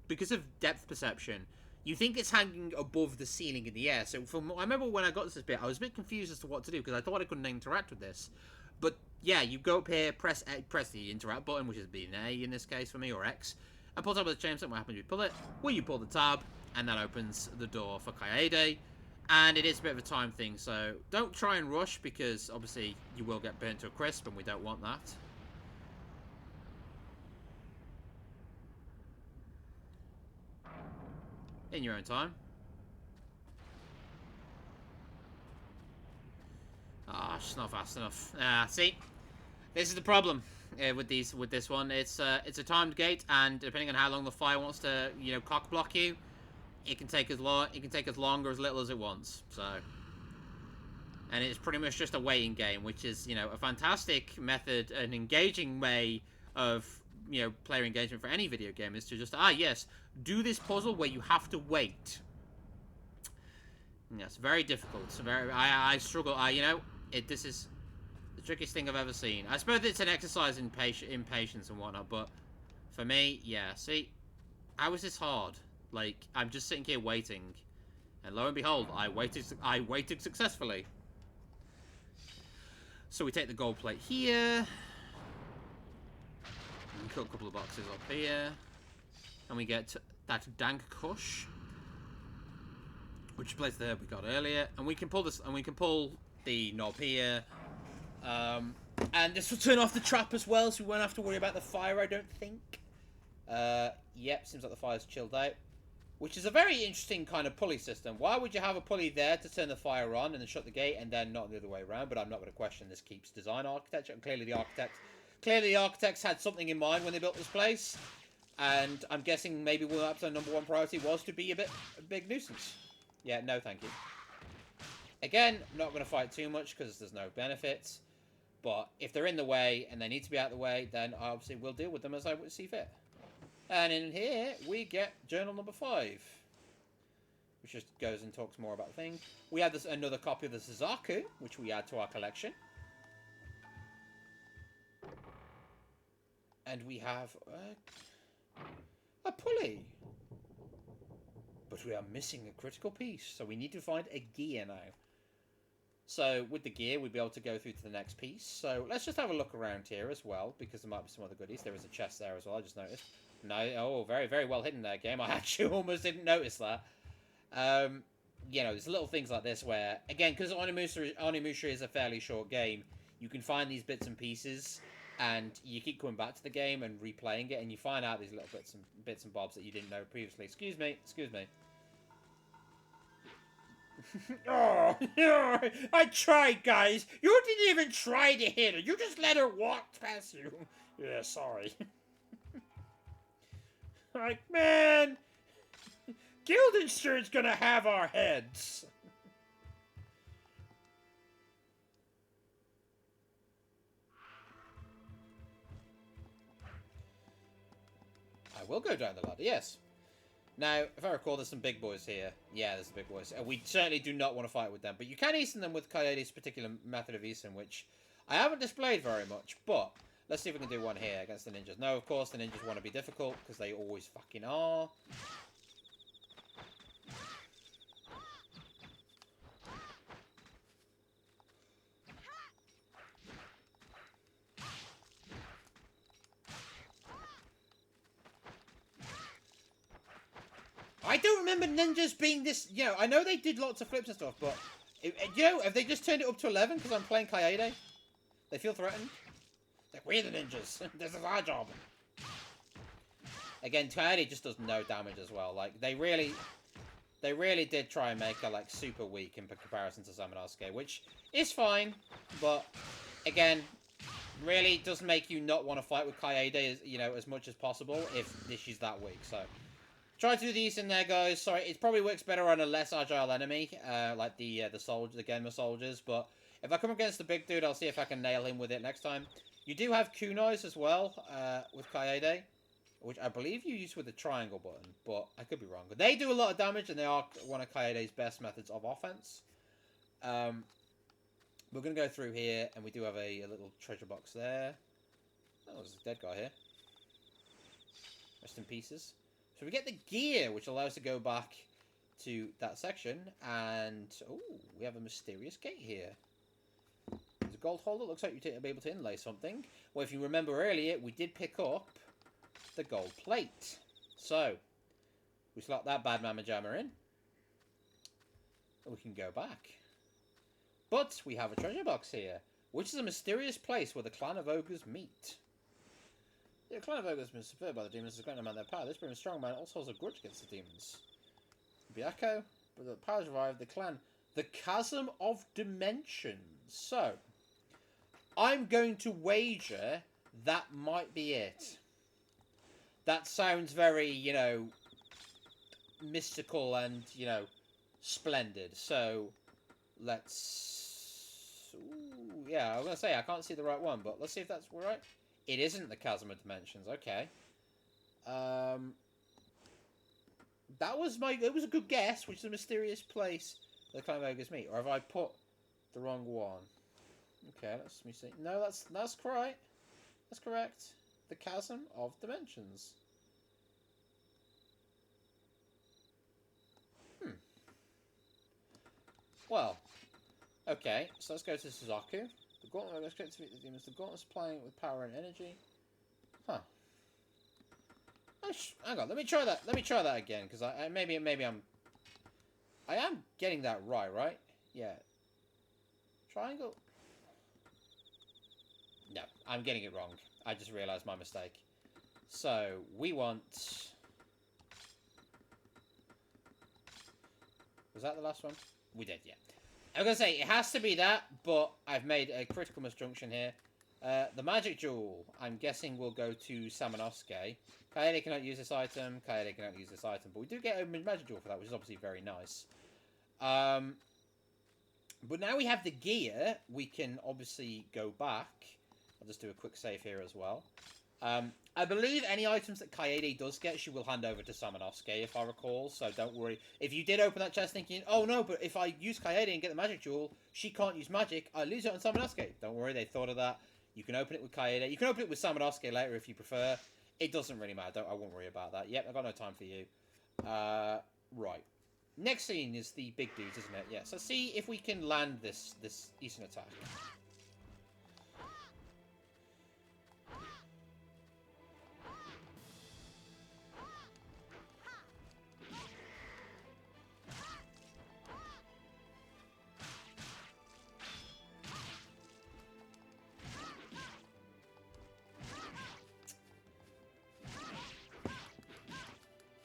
because of depth perception, you think it's hanging above the ceiling in the air. So I remember when I got to this bit, I was a bit confused as to what to do because I thought I couldn't interact with this. But yeah, you go up here, press the interact button, which is B and A in this case for me, or X, and pull tab of the chain. Something will happen. You pull it. Well, you pull the tab, and that opens the door for Kaede. And it is a bit of a time thing, so don't try and rush because obviously you will get burnt to a crisp, and we don't want that. In your own time. Ah, it's not fast enough. See, this is the problem with this one. It's a timed gate, and depending on how long the fire wants to, cock block you, it can take as long or as little as it wants. So, and it's pretty much just a waiting game, which is a fantastic method, an engaging way of player engagement for any video game is to just yes, do this puzzle where you have to wait. Yes, very difficult. So I struggle. This is the trickiest thing I've ever seen. I suppose it's an exercise in patience and whatnot, but for me, yeah. See, how is this hard? Like, I'm just sitting here waiting, and lo and behold, I waited successfully. So we take the gold plate here, and cut a couple of boxes up here, and we get that dank kush, which plays the herb we got earlier, and we can pull this, and we can pull the knob here, and this will turn off the trap as well, so we won't have to worry about the fire, I don't think. Yep, seems like the fire's chilled out. Which is a very interesting kind of pulley system. Why would you have a pulley there to turn the fire on and then shut the gate and then not the other way around? But I'm not going to question this keeps design architecture. And clearly the architects had something in mind when they built this place. And I'm guessing maybe perhaps their #1 priority was to be a big nuisance. Yeah, no thank you. Again, not going to fight too much because there's no benefits. But if they're in the way and they need to be out of the way, then obviously we'll deal with them as I would see fit. And in here, we get journal number 5. Which just goes and talks more about the thing. We have another copy of the Suzaku, which we add to our collection. And we have a pulley. But we are missing a critical piece, so we need to find a gear now. So with the gear, we'll be able to go through to the next piece. So let's just have a look around here as well, because there might be some other goodies. There is a chest there as well, I just noticed. No, oh, very, very well hidden there, game. I actually almost didn't notice that. There's little things like this where, again, because Onimusha is a fairly short game, you can find these bits and pieces, and you keep coming back to the game and replaying it, and you find out these little bits and bobs that you didn't know previously. Excuse me. Oh, I tried, guys. You didn't even try to hit her. You just let her walk past you. Yeah, sorry. Like, man, Guildenstern's gonna have our heads. I will go down the ladder, yes. Now, if I recall, there's some big boys here. Yeah, there's the big boys. We certainly do not want to fight with them, but you can Eason them with Kaede's particular method of Eason, which I haven't displayed very much, but let's see if we can do one here against the ninjas. No, of course, the ninjas want to be difficult, because they always fucking are. I don't remember ninjas being this... I know they did lots of flips and stuff, but... have they just turned it up to 11 because I'm playing Kaede? They feel threatened? Like, we're the ninjas. This is our job. Again, Coyote just does no damage as well. Like, they really did try and make her, like, super weak in comparison to Samanosuke, which is fine, but, again, really does make you not want to fight with Kaede, you know, as much as possible if she's that weak, so... Try to do these in there, guys. Sorry, it probably works better on a less agile enemy, like the Genma soldiers, but if I come against the big dude, I'll see if I can nail him with it next time. You do have kunais as well, with Kaede, which I believe you use with the triangle button, but I could be wrong. But they do a lot of damage, and they are one of Kaede's best methods of offense. We're going to go through here, and we do have a little treasure box there. Oh, there's a dead guy here. Rest in pieces. So we get the gear, which allows us to go back to that section, and... oh, we have a mysterious gate here. There's a gold holder. Looks like you'll be able to inlay something. Well, if you remember earlier, we did pick up the gold plate. So, we slot that bad mamma jammer in. And we can go back. But we have a treasure box here, which is a mysterious place where the clan of ogres meet. The clan of ogres has been subverted by the demons as a great amount of their power. This brings a strong man also has a grudge against the demons. Byako, but the powers revived the clan. The Chasm of Dimensions. So, I'm going to wager that might be it. That sounds very, you know, mystical and, you know, splendid. So, let's... ooh, yeah, I was going to say, I can't see the right one, but let's see if that's right. It isn't the Chasm of Dimensions, okay. That was it was a good guess, which is a mysterious place the clan of ogres meet. Or have I put the wrong one? Okay, let me see. No, that's correct. That's correct. The Chasm of Dimensions. Well, okay, so let's go to Suzaku. The gauntlet, let's go to defeat the demons. The gauntlet supplying it with power and energy. Huh. Hang on, let me try that. Let me try that again, because maybe I am getting that right? Yeah. Triangle. No, I'm getting it wrong. I just realised my mistake. So we want. Was that the last one? We did, yeah. I was going to say, it has to be that, but I've made a critical misjunction here. The magic jewel, I'm guessing, will go to Samanosuke. Kaede cannot use this item. Kaede cannot use this item. But we do get a magic jewel for that, which is obviously very nice. But now we have the gear, we can obviously go back. I'll just do a quick save here as well. I believe any items that Kaede does get, she will hand over to Samanosuke, if I recall, so don't worry. If you did open that chest thinking, oh no, but if I use Kaede and get the magic jewel, she can't use magic, I lose it on Samanosuke. Don't worry, they thought of that. You can open it with Kaede. You can open it with Samanosuke later if you prefer. It doesn't really matter, I won't worry about that. Yep, I've got no time for you. Right. Next scene is the big dudes, isn't it? Yeah, so see if we can land this Eastern attack.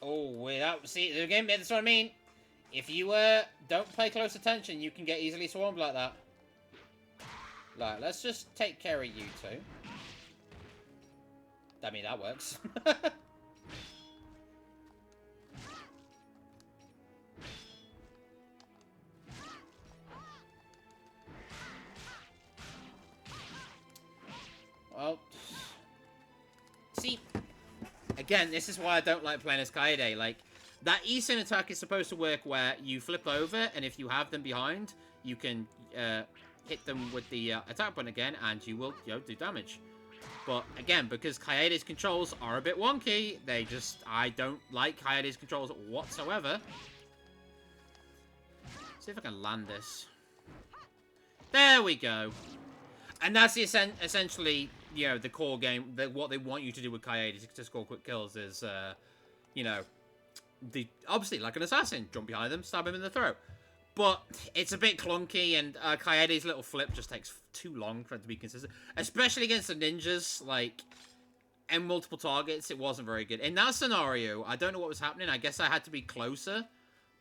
Oh, without... see, again, that's what I mean. If you don't pay close attention, you can get easily swarmed like that. Like, let's just take care of you two. I mean, that works. Well... see... again, this is why I don't like playing as Kaede. Like, that Eastern attack is supposed to work where you flip over, and if you have them behind, you can hit them with the attack button again, and you will, do damage. But, again, because Kaede's controls are a bit wonky, I don't like Kaede's controls whatsoever. See if I can land this. There we go. And that's essentially... the core game, what they want you to do with Kaede to score quick kills is, obviously, like an assassin, jump behind them, stab him in the throat. But it's a bit clunky, and Kaede's little flip just takes too long for it to be consistent. Especially against the ninjas, like, and multiple targets, it wasn't very good. In that scenario, I don't know what was happening. I guess I had to be closer,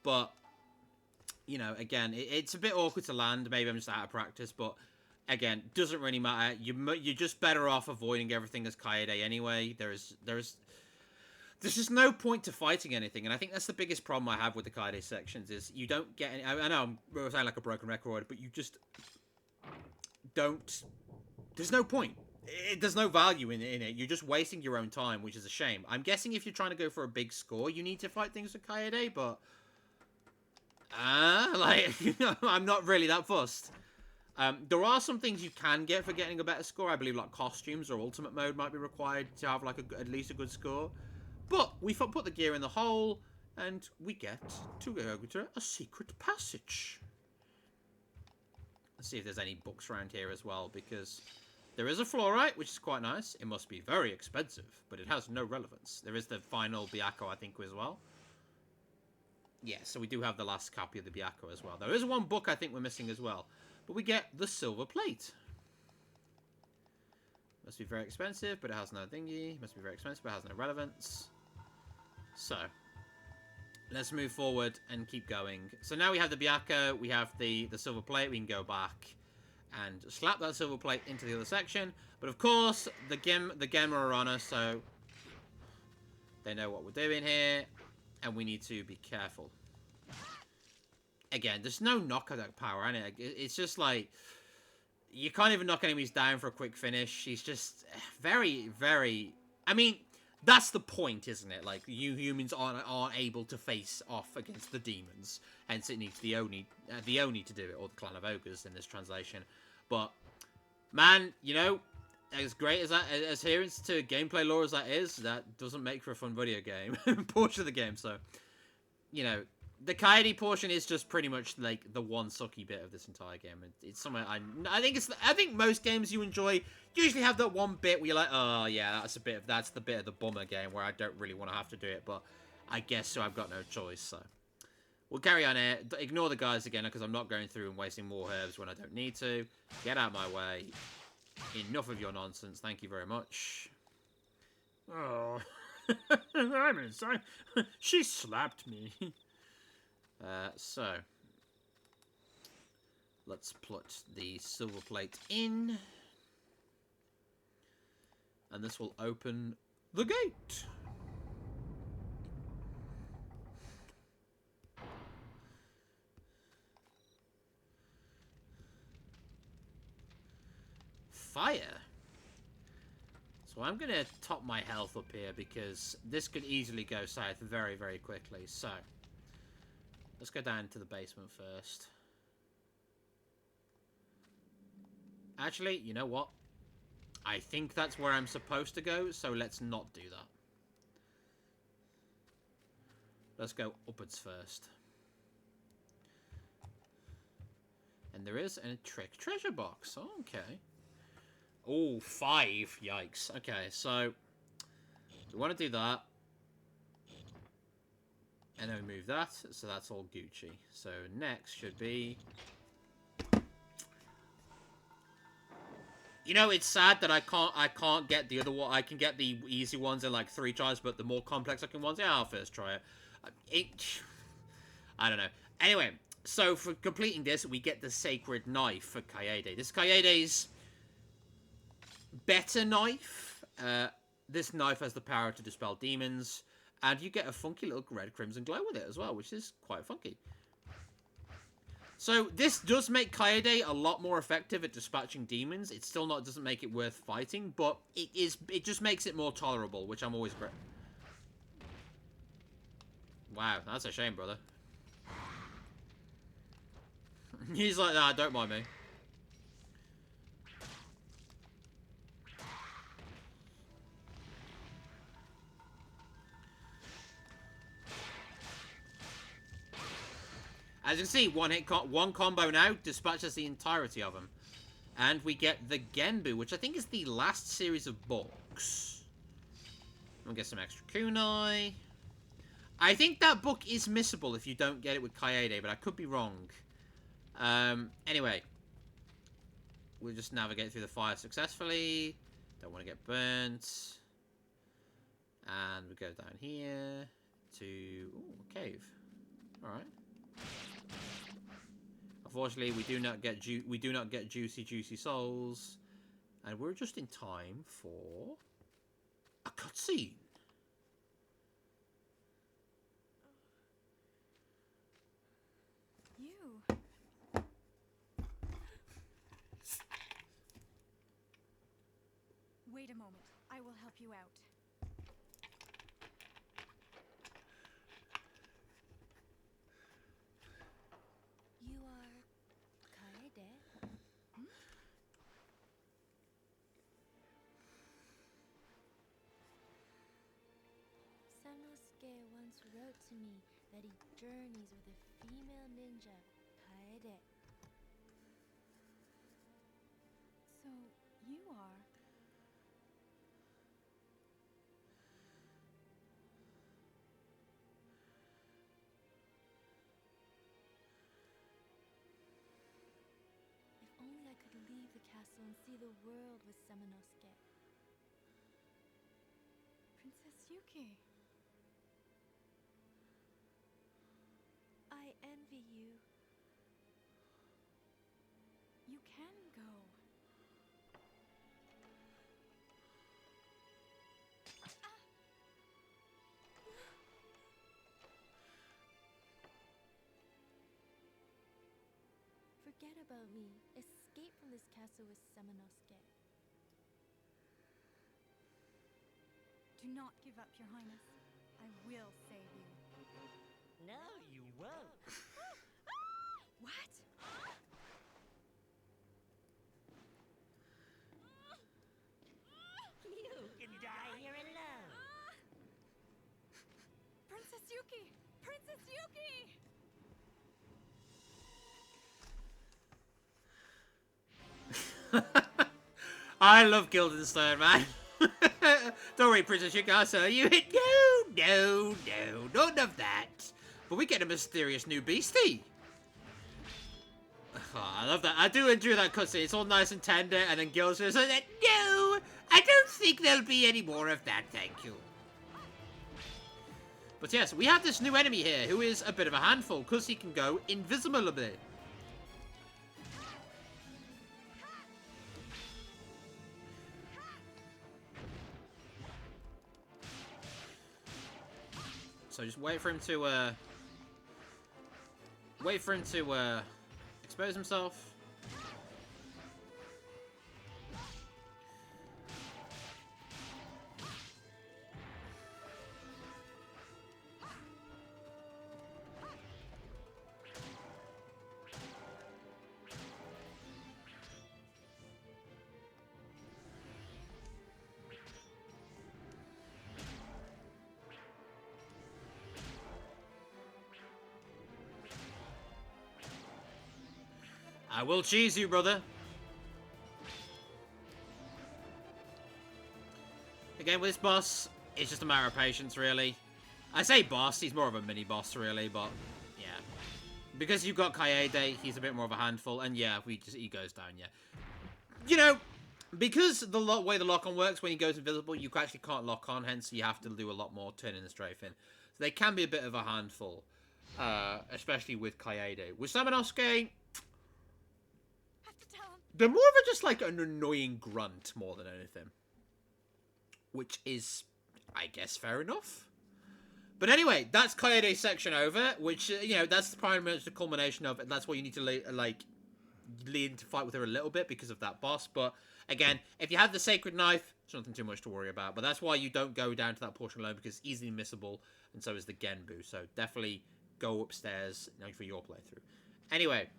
but, you know, again, it's a bit awkward to land. Maybe I'm just out of practice, but, again, doesn't really matter. You're just better off avoiding everything as Kaede anyway. There's just no point to fighting anything, and I think that's the biggest problem I have with the Kaede sections, is you don't get any... I know I'm sounding like a broken record, but you just don't... There's no point. There's no value in it. You're just wasting your own time, which is a shame. I'm guessing if you're trying to go for a big score, you need to fight things with Kaede, but... like, you know, I'm not really that fussed. There are some things you can get for getting a better score. I believe, like, costumes or ultimate mode might be required to have, like, at least a good score. But we put the gear in the hole, and we get to go to a secret passage. Let's see if there's any books around here as well, because... There is a fluorite, which is quite nice. It must be very expensive, but it has no relevance. There is the final Byakko, I think, as well. Yeah, so we do have the last copy of the Byakko as well. There is one book I think we're missing as well. But we get the silver plate. Must be very expensive, but it has no thingy. Must be very expensive, but it has no relevance. So, let's move forward and keep going. So now we have the Byakko, we have the silver plate, we can go back and slap that silver plate into the other section. But of course, the Gemma are on us, so they know what we're doing here, and we need to be careful. Again, there's no knockout power in it. It's just like, you can't even knock enemies down for a quick finish. He's just very, very... I mean, that's the point, isn't it? Like, you humans aren't able to face off against the demons. Hence, it needs the Oni to do it, or the Clan of Ogres in this translation. But, man, you know, as great as that, adherence to gameplay lore as that is, that doesn't make for a fun video game portion of the game. So, you know, the Kaede portion is just pretty much like the one sucky bit of this entire game. It's somewhere I think most games you enjoy usually have that one bit where you're like, oh yeah, that's the bit of the bummer game where I don't really want to have to do it, but I guess so. I've got no choice. So we'll carry on here. Ignore the guys again because I'm not going through and wasting more herbs when I don't need to. Get out of my way. Enough of your nonsense. Thank you very much. Oh, I'm inside. She slapped me. So, let's put the silver plate in. And this will open the gate. Fire. So I'm going to top my health up here because this could easily go south very, very quickly. So, let's go down to the basement first. Actually, you know what? I think that's where I'm supposed to go, so let's not do that. Let's go upwards first. And there is a trick treasure box. Oh, okay. Oh, 5. Yikes. Okay, so we want to do that. And then we move that, so that's all Gucci. So next should be... You know, it's sad that I can't get the other one. I can get the easy ones in like 3 tries, but the more complex looking ones, yeah, I'll first try it. I don't know. Anyway, so for completing this, we get the sacred knife for Kaede. This Kaede's better knife. This knife has the power to dispel demons. And you get a funky little red crimson glow with it as well, which is quite funky. So this does make Kaede a lot more effective at dispatching demons. It still doesn't make it worth fighting, but it just makes it more tolerable, which I'm always great. Wow, that's a shame, brother. He's like, nah, don't mind me. As you can see, one combo now dispatches the entirety of them. And we get the Genbu, which I think is the last series of books. We'll get some extra kunai. I think that book is missable if you don't get it with Kaede, but I could be wrong. Anyway. We'll just navigate through the fire successfully. Don't want to get burnt. And we go down here to a cave. All right. Unfortunately, we do not get juicy souls, and we're just in time for a cutscene. You. Wait a moment. I will help you out. You are Kaede? Sanosuke once wrote to me that he journeys with a female ninja, Kaede. So, you are. If only I could leave the castle and see the world with Samanosuke. Princess Yuki. I envy you. You can go. Forget about me. Escape from this castle with Samanosuke. Do not give up, Your Highness. I will save you. No, you won't. What? You can die here alone. Princess Yuki! Princess Yuki! I love Guildenstern, man. Don't worry, Princess Yuki, I'll show you. No, none of that. But we get a mysterious new beastie. Oh, I love that. I do enjoy that cutscene. It's all nice and tender, and then Guildenstern says, "No, I don't think there'll be any more of that, thank you." But yes, we have this new enemy here, who is a bit of a handful, because he can go invisible a bit. So just wait for him to, expose himself. I will cheese you, brother. Again, with this boss, it's just a matter of patience, really. I say boss, he's more of a mini-boss, really, but yeah. Because you've got Kaede, he's a bit more of a handful, and yeah, he goes down, yeah. You know, because the way the lock-on works, when he goes invisible, you actually can't lock on, hence you have to do a lot more turning and strafing. So they can be a bit of a handful, especially with Kaede. With Samanosuke, they're more of a just like an annoying grunt more than anything. Which is, I guess, fair enough. But anyway, that's Kaede's section over, which, you know, that's pretty much the culmination of it. That's why you need to, lean to fight with her a little bit because of that boss. But, again, if you have the Sacred Knife, it's nothing too much to worry about. But that's why you don't go down to that portion alone, because it's easily missable, and so is the Genbu. So definitely go upstairs for your playthrough. Anyway.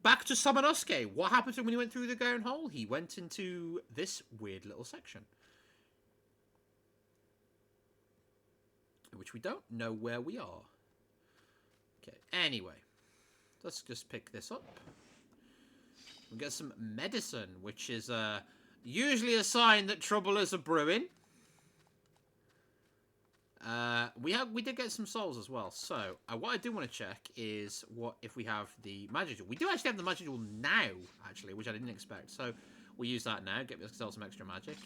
Back to Samanosuke. What happened to him when he went through the Gown Hole? He went into this weird little section. Which we don't know where we are. Okay, anyway. Let's just pick this up. We get some medicine, which is usually a sign that trouble is a-brewing. We did get some souls as well. So, what I do want to check is what if we have the magic jewel. We do actually have the magic jewel now, actually, which I didn't expect. So, we'll use that now. Get ourselves some extra magic.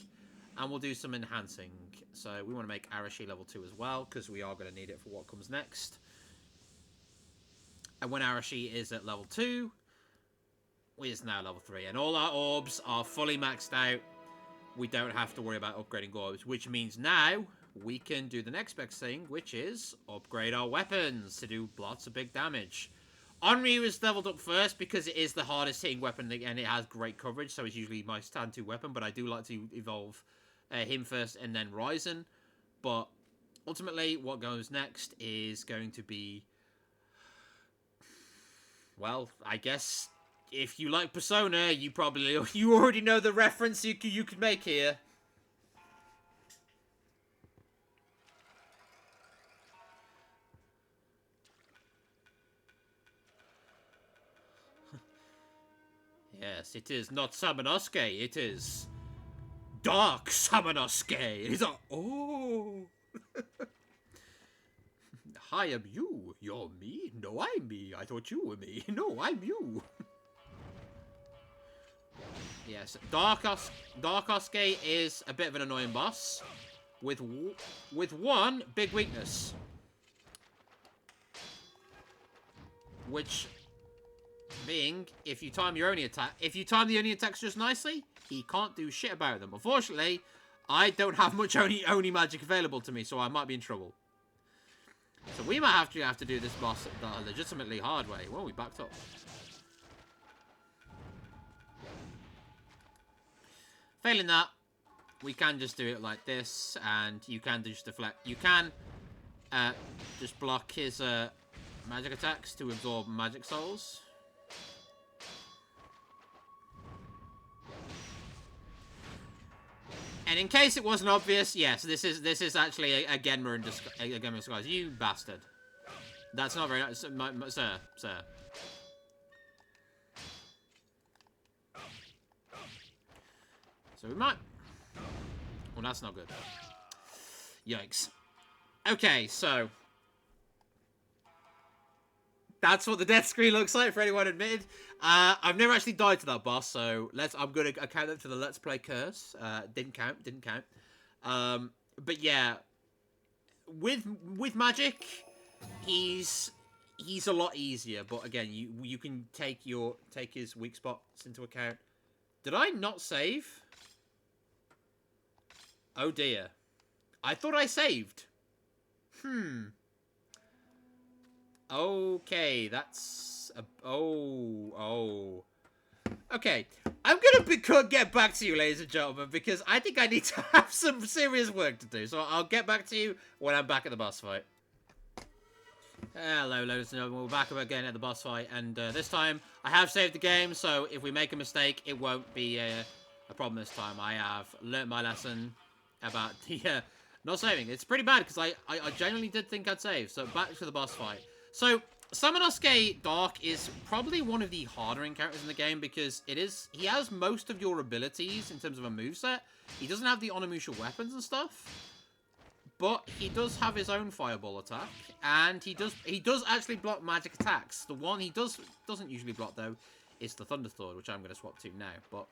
And we'll do some enhancing. So we want to make Arashi level 2 as well, because we are going to need it for what comes next. And when Arashi is at level 2, we is now level 3. And all our orbs are fully maxed out. We don't have to worry about upgrading orbs, which means now we can do the next best thing, which is upgrade our weapons to do lots of big damage. Onryu is leveled up first because it is the hardest hitting weapon and it has great coverage, so it's usually my stand 2 weapon, but I do like to evolve him first and then Ryzen. But ultimately, what goes next is going to be, well, I guess if you like Persona, you already know the reference you could make here. Yes, it is not Samanosuke, it is Dark Samanosuke. It is oh. Hi, I'm you. You're me? No, I'm me. I thought you were me. No, I'm you. Yes, Dark Sasuke is a bit of an annoying boss with one big weakness, which being if you time the Oni attacks just nicely, he can't do shit about them. Unfortunately, I don't have much Oni magic available to me, so I might be in trouble. So we might have to do this boss the legitimately hard way. Well, we backed up. Failing that, we can just do it like this, and you can just deflect. You can just block his magic attacks to absorb magic souls. And in case it wasn't obvious, yes, this is actually a Genma in disguise. You bastard. That's not very nice, sir. So we might... Well, that's not good. Yikes. Okay, so... That's what the death screen looks like for anyone admitted. I've never actually died to that boss, so I'm gonna account that to the Let's Play curse. Didn't count. But yeah, with magic, he's a lot easier. But again, you can take his weak spots into account. Did I not save? Oh dear, I thought I saved. Okay, that's... Okay, I'm gonna get back to you, ladies and gentlemen, because I think I need to have some serious work to do. So I'll get back to you when I'm back at the boss fight. Hello, ladies and gentlemen. We're back again at the boss fight, and this time I have saved the game, so if we make a mistake, it won't be a problem this time. I have learnt my lesson about the not saving. It's pretty bad, because I genuinely did think I'd save. So back to the boss fight. So, Samanosuke Dark is probably one of the harder encounters in the game because he has most of your abilities in terms of a moveset. He doesn't have the Onimusha weapons and stuff, but he does have his own fireball attack, and he does actually block magic attacks. The one he doesn't usually block though is the Thunder Sword, which I'm going to swap to now. But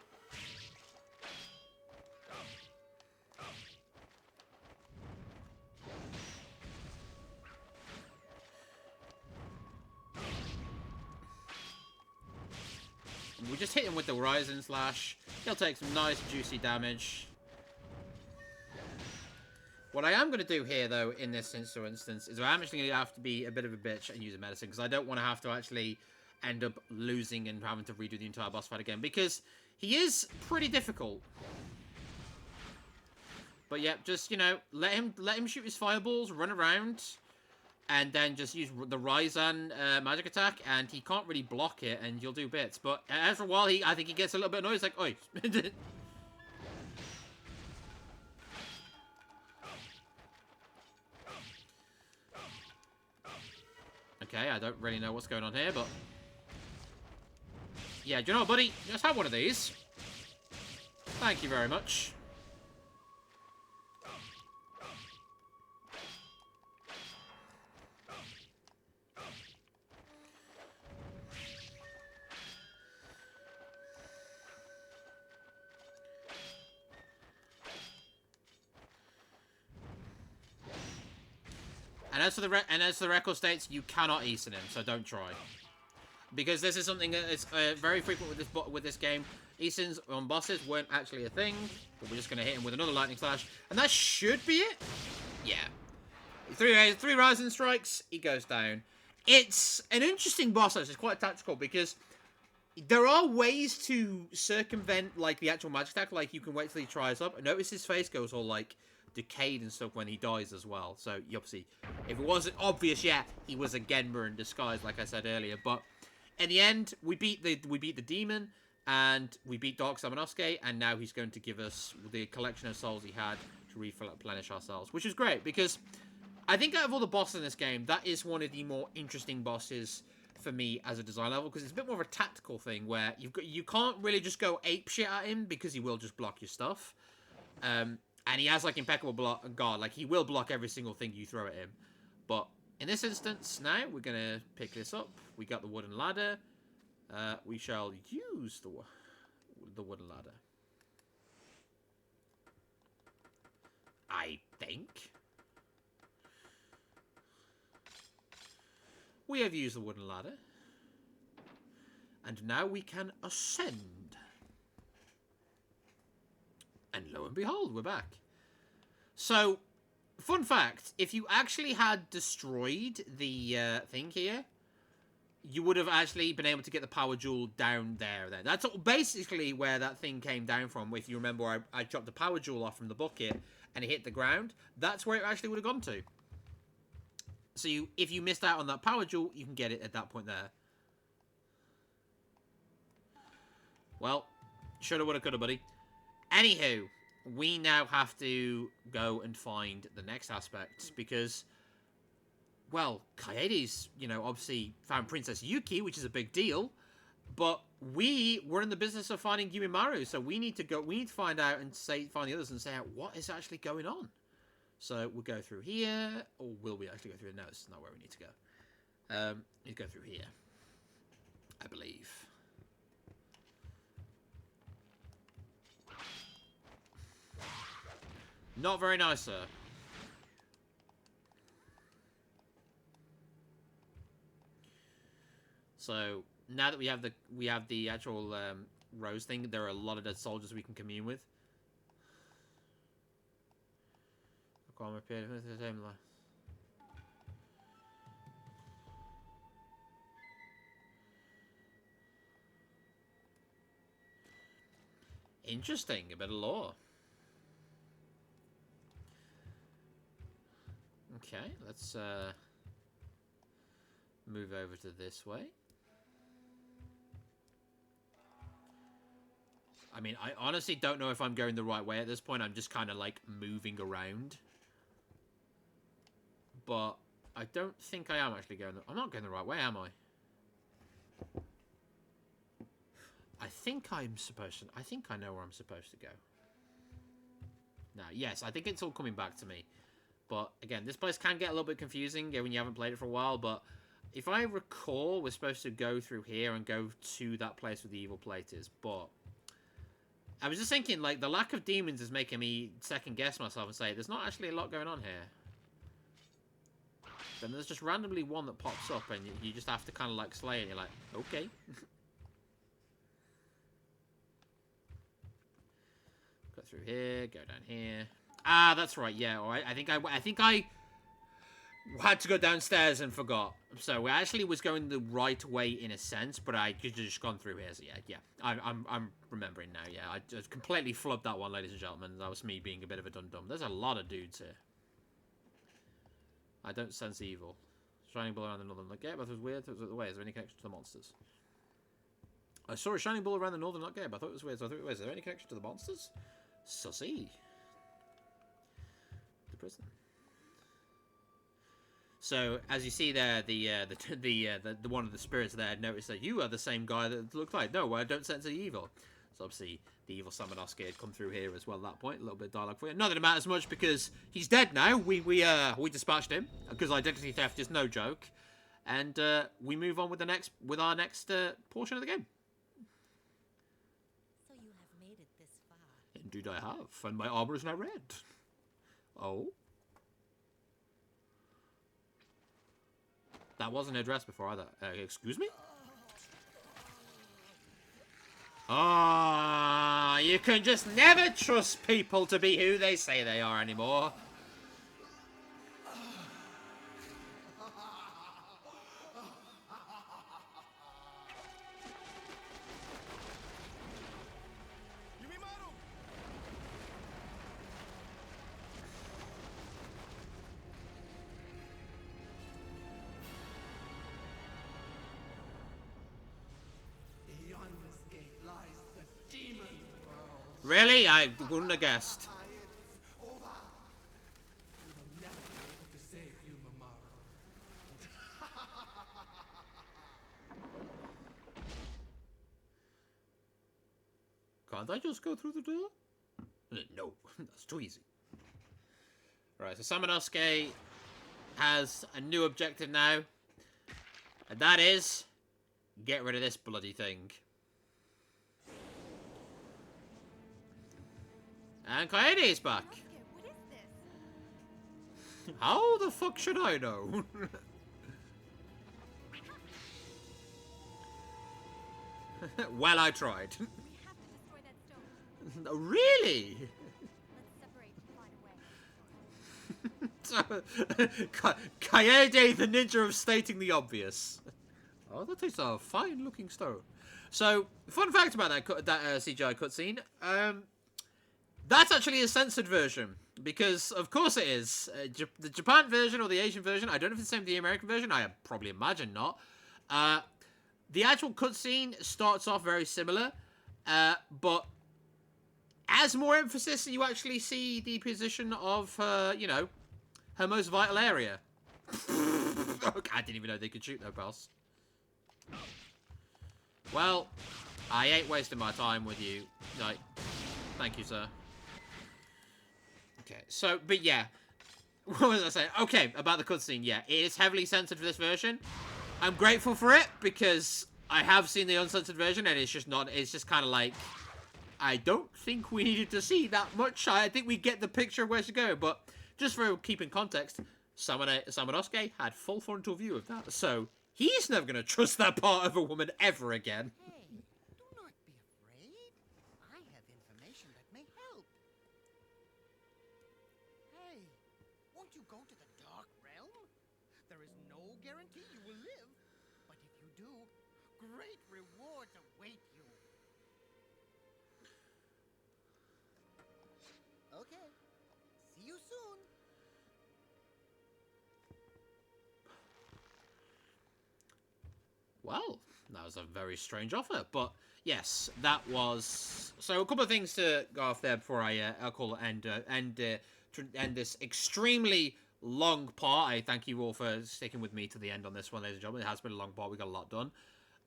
we just hit him with the Ryzen Slash. He'll take some nice, juicy damage. What I am going to do here, though, in this instance, is I'm actually going to have to be a bit of a bitch and use a medicine, because I don't want to have to actually end up losing and having to redo the entire boss fight again, because he is pretty difficult. But yeah, just, you know, let him shoot his fireballs, run around, and then just use the Ryzen magic attack, and he can't really block it, and you'll do bits. But after a while, I think he gets a little bit annoyed. He's like, oi. Okay, I don't really know what's going on here, but... Yeah, do you know what, buddy? Just have one of these. Thank you very much. And as for the record states, you cannot Eason him, so don't try. Because this is something that is very frequent with this game. Easons on bosses weren't actually a thing, but we're just going to hit him with another lightning slash, and that should be it. Yeah, three rising strikes, he goes down. It's an interesting boss. It's quite tactical because there are ways to circumvent like the actual magic attack. Like you can wait till he tries up. Notice his face goes all like decayed and stuff when he dies as well. So you obviously, if it wasn't obvious yet, he was a Genmer in disguise, like I said earlier. But in the end, we beat the demon, and we beat Dark Samanosuke, and now he's going to give us the collection of souls he had to replenish ourselves, which is great because I think out of all the bosses in this game, that is one of the more interesting bosses for me as a design level, because it's a bit more of a tactical thing where you can't really just go ape shit at him because he will just block your stuff. And he has like impeccable guard, like he will block every single thing you throw at him. But in this instance, now we're gonna pick this up. We got the wooden ladder. We shall use the wooden ladder. I think. We have used the wooden ladder. And now we can ascend. And lo and behold, we're back. So, fun fact, if you actually had destroyed the thing here, you would have actually been able to get the power jewel down there then. That's basically where that thing came down from. If you remember, I chopped the power jewel off from the bucket and it hit the ground. That's where it actually would have gone to. So if you missed out on that power jewel, you can get it at that point there. Well, shoulda, woulda, coulda, buddy. Anywho, we now have to go and find the next aspect because, well, Kaede's, you know, obviously found Princess Yuki, which is a big deal, but we're in the business of finding Yumimaru, so we need to find out and find the others and say out what is actually going on. So we'll go through here, or will we actually go through? No, it's not where we need to go. We need to go through here, I believe. Not very nice, sir. So now that we have the actual rose thing, there are a lot of dead soldiers we can commune with. Interesting, a bit of lore. Okay, let's move over to this way. I mean, I honestly don't know if I'm going the right way at this point. I'm just kind of like moving around. But I don't think I am actually going... I'm not going the right way, am I? I think I'm supposed to... I think I know where I'm supposed to go. Now, yes, I think it's all coming back to me. But, again, this place can get a little bit confusing when you haven't played it for a while. But if I recall, we're supposed to go through here and go to that place where the evil plate is. But I was just thinking, like, the lack of demons is making me second-guess myself and say, there's not actually a lot going on here. Then there's just randomly one that pops up and you just have to kind of like slay it and you're like, okay. Go through here, go down here. Ah, that's right, yeah, alright. I think I had to go downstairs and forgot. So I actually was going the right way in a sense, but I could have just gone through here, so yeah. I'm remembering now, yeah. I just completely flubbed that one, ladies and gentlemen. That was me being a bit of a dum-dum. There's a lot of dudes here. I don't sense evil. Shining ball around the northern gate, but it was weird. It was the way. Is there any connection to the monsters? I saw a shining ball around the northern gate, but I thought it was weird. So I thought, is there any connection to the monsters? Sussy. The prison. So as you see there, the one of the spirits there noticed that you are the same guy that looked like. No, I don't sense any evil. So obviously the evil Samanosuke had come through here as well at that point. A little bit of dialogue for you. Not that it matters much because he's dead now. We dispatched him because identity theft is no joke, and we move on with our next portion of the game. So you have made it this far. Indeed, I have, and my armor is now red. Oh. That wasn't her dress before either. Excuse me? Ah, you can just never trust people to be who they say they are anymore. Yumimaru! Beyond this gate lies the demon world. Really? I wouldn't have guessed. You will never be able to save Yumimaru. Can't I just go through the door? No, that's too easy. Right, so Samanosuke has a new objective now. And that is... get rid of this bloody thing. And Kaede is back. Inosuke, what is this? How the fuck should I know? Well, I tried. We have to destroy that stone. Really? Let's separate and find a way. Kaede, the ninja of stating the obvious. Oh, that is a fine-looking stone. So, fun fact about that CGI cutscene. That's actually a censored version. Because, of course it is. The Japan version or the Asian version, I don't know if it's the same as the American version. I probably imagine not. The actual cutscene starts off very similar. But as more emphasis, you actually see the position of, you know, her most vital area. I didn't even know they could shoot their boss. Well, I ain't wasting my time with you. Like, thank you, sir. Okay, so, but yeah. What was I saying? Okay, about the cutscene, yeah. It is heavily censored for this version. I'm grateful for it, because I have seen the uncensored version, and it's just not, it's just kind of like, I don't think we needed to see that much. I think we get the picture of where to go, but just for keeping context, Samanosuke had full frontal view of that, so he's never going to trust that part of a woman ever again. Hey, do not be afraid. I have information that may help. Hey, won't you go to the Dark Realm? There is no guarantee you will live, but if you do, great rewards await you. Okay, see you soon. Well, that was a very strange offer, but yes, that was... So a couple of things to go off there before I'll call it end this extremely long part. I thank you all for sticking with me to the end on this one, ladies and gentlemen. It has been a long part. We got a lot done.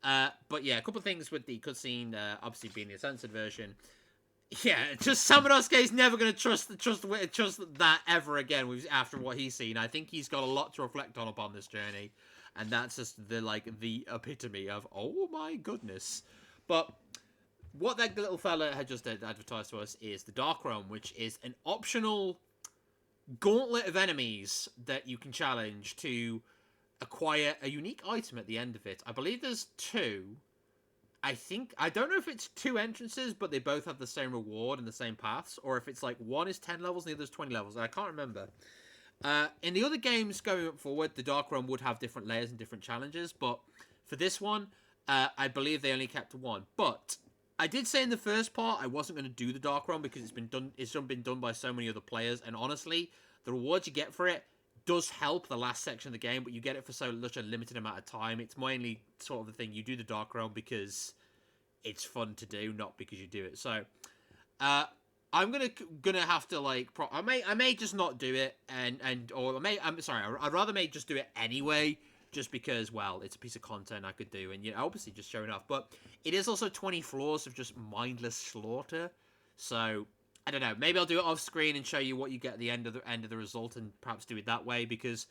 But yeah, a couple of things with the cutscene, obviously being the censored version. Yeah, just Samanosuke's never going to trust that ever again after what he's seen. I think he's got a lot to reflect on upon this journey. And that's just the epitome of, oh my goodness. But what that little fella had just advertised to us is the Dark Realm, which is an optional gauntlet of enemies that you can challenge to acquire a unique item at the end of it. I believe there's two. I don't know if it's two entrances, but they both have the same reward and the same paths, or if it's like one is 10 levels and the other's 20 levels. I can't remember. In the other games going forward, the Dark Realm would have different layers and different challenges, but for this one, I believe they only kept one. But I did say in the first part I wasn't going to do the Dark Realm because it's been done by so many other players, and honestly, the rewards you get for it does help the last section of the game, but you get it for such a limited amount of time. It's mainly sort of the thing, you do the Dark Realm because it's fun to do, not because you do it. So, I'm gonna have to like I may just not do it I'd rather may just do it anyway, just because, well, it's a piece of content I could do, and obviously just showing off. But it is also 20 floors of just mindless slaughter, so I don't know. Maybe I'll do it off screen and show you what you get at the end of the result, and perhaps do it that way, because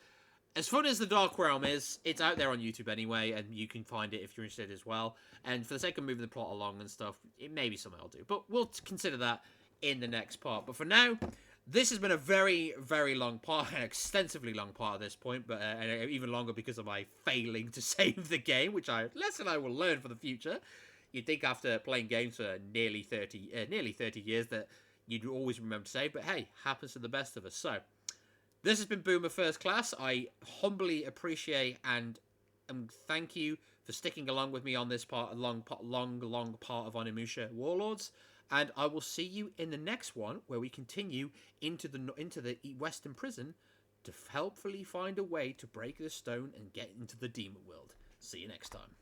as fun as the Dark Realm is, it's out there on YouTube anyway, and you can find it if you're interested as well. And for the sake of moving the plot along and stuff, it may be something I'll do, but we'll consider that in the next part. But for now, This has been a very, very long part, an extensively long part at this point, but and even longer because of my failing to save the game, which lesson I will learn for the future. You'd think after playing games for nearly 30 years that you'd always remember to save, but hey, happens to the best of us. So, this has been Boomer First Class. I humbly appreciate and thank you for sticking along with me on this long part of Onimusha Warlords. And I will see you in the next one, where we continue into the Western prison to helpfully find a way to break the stone and get into the demon world. See you next time.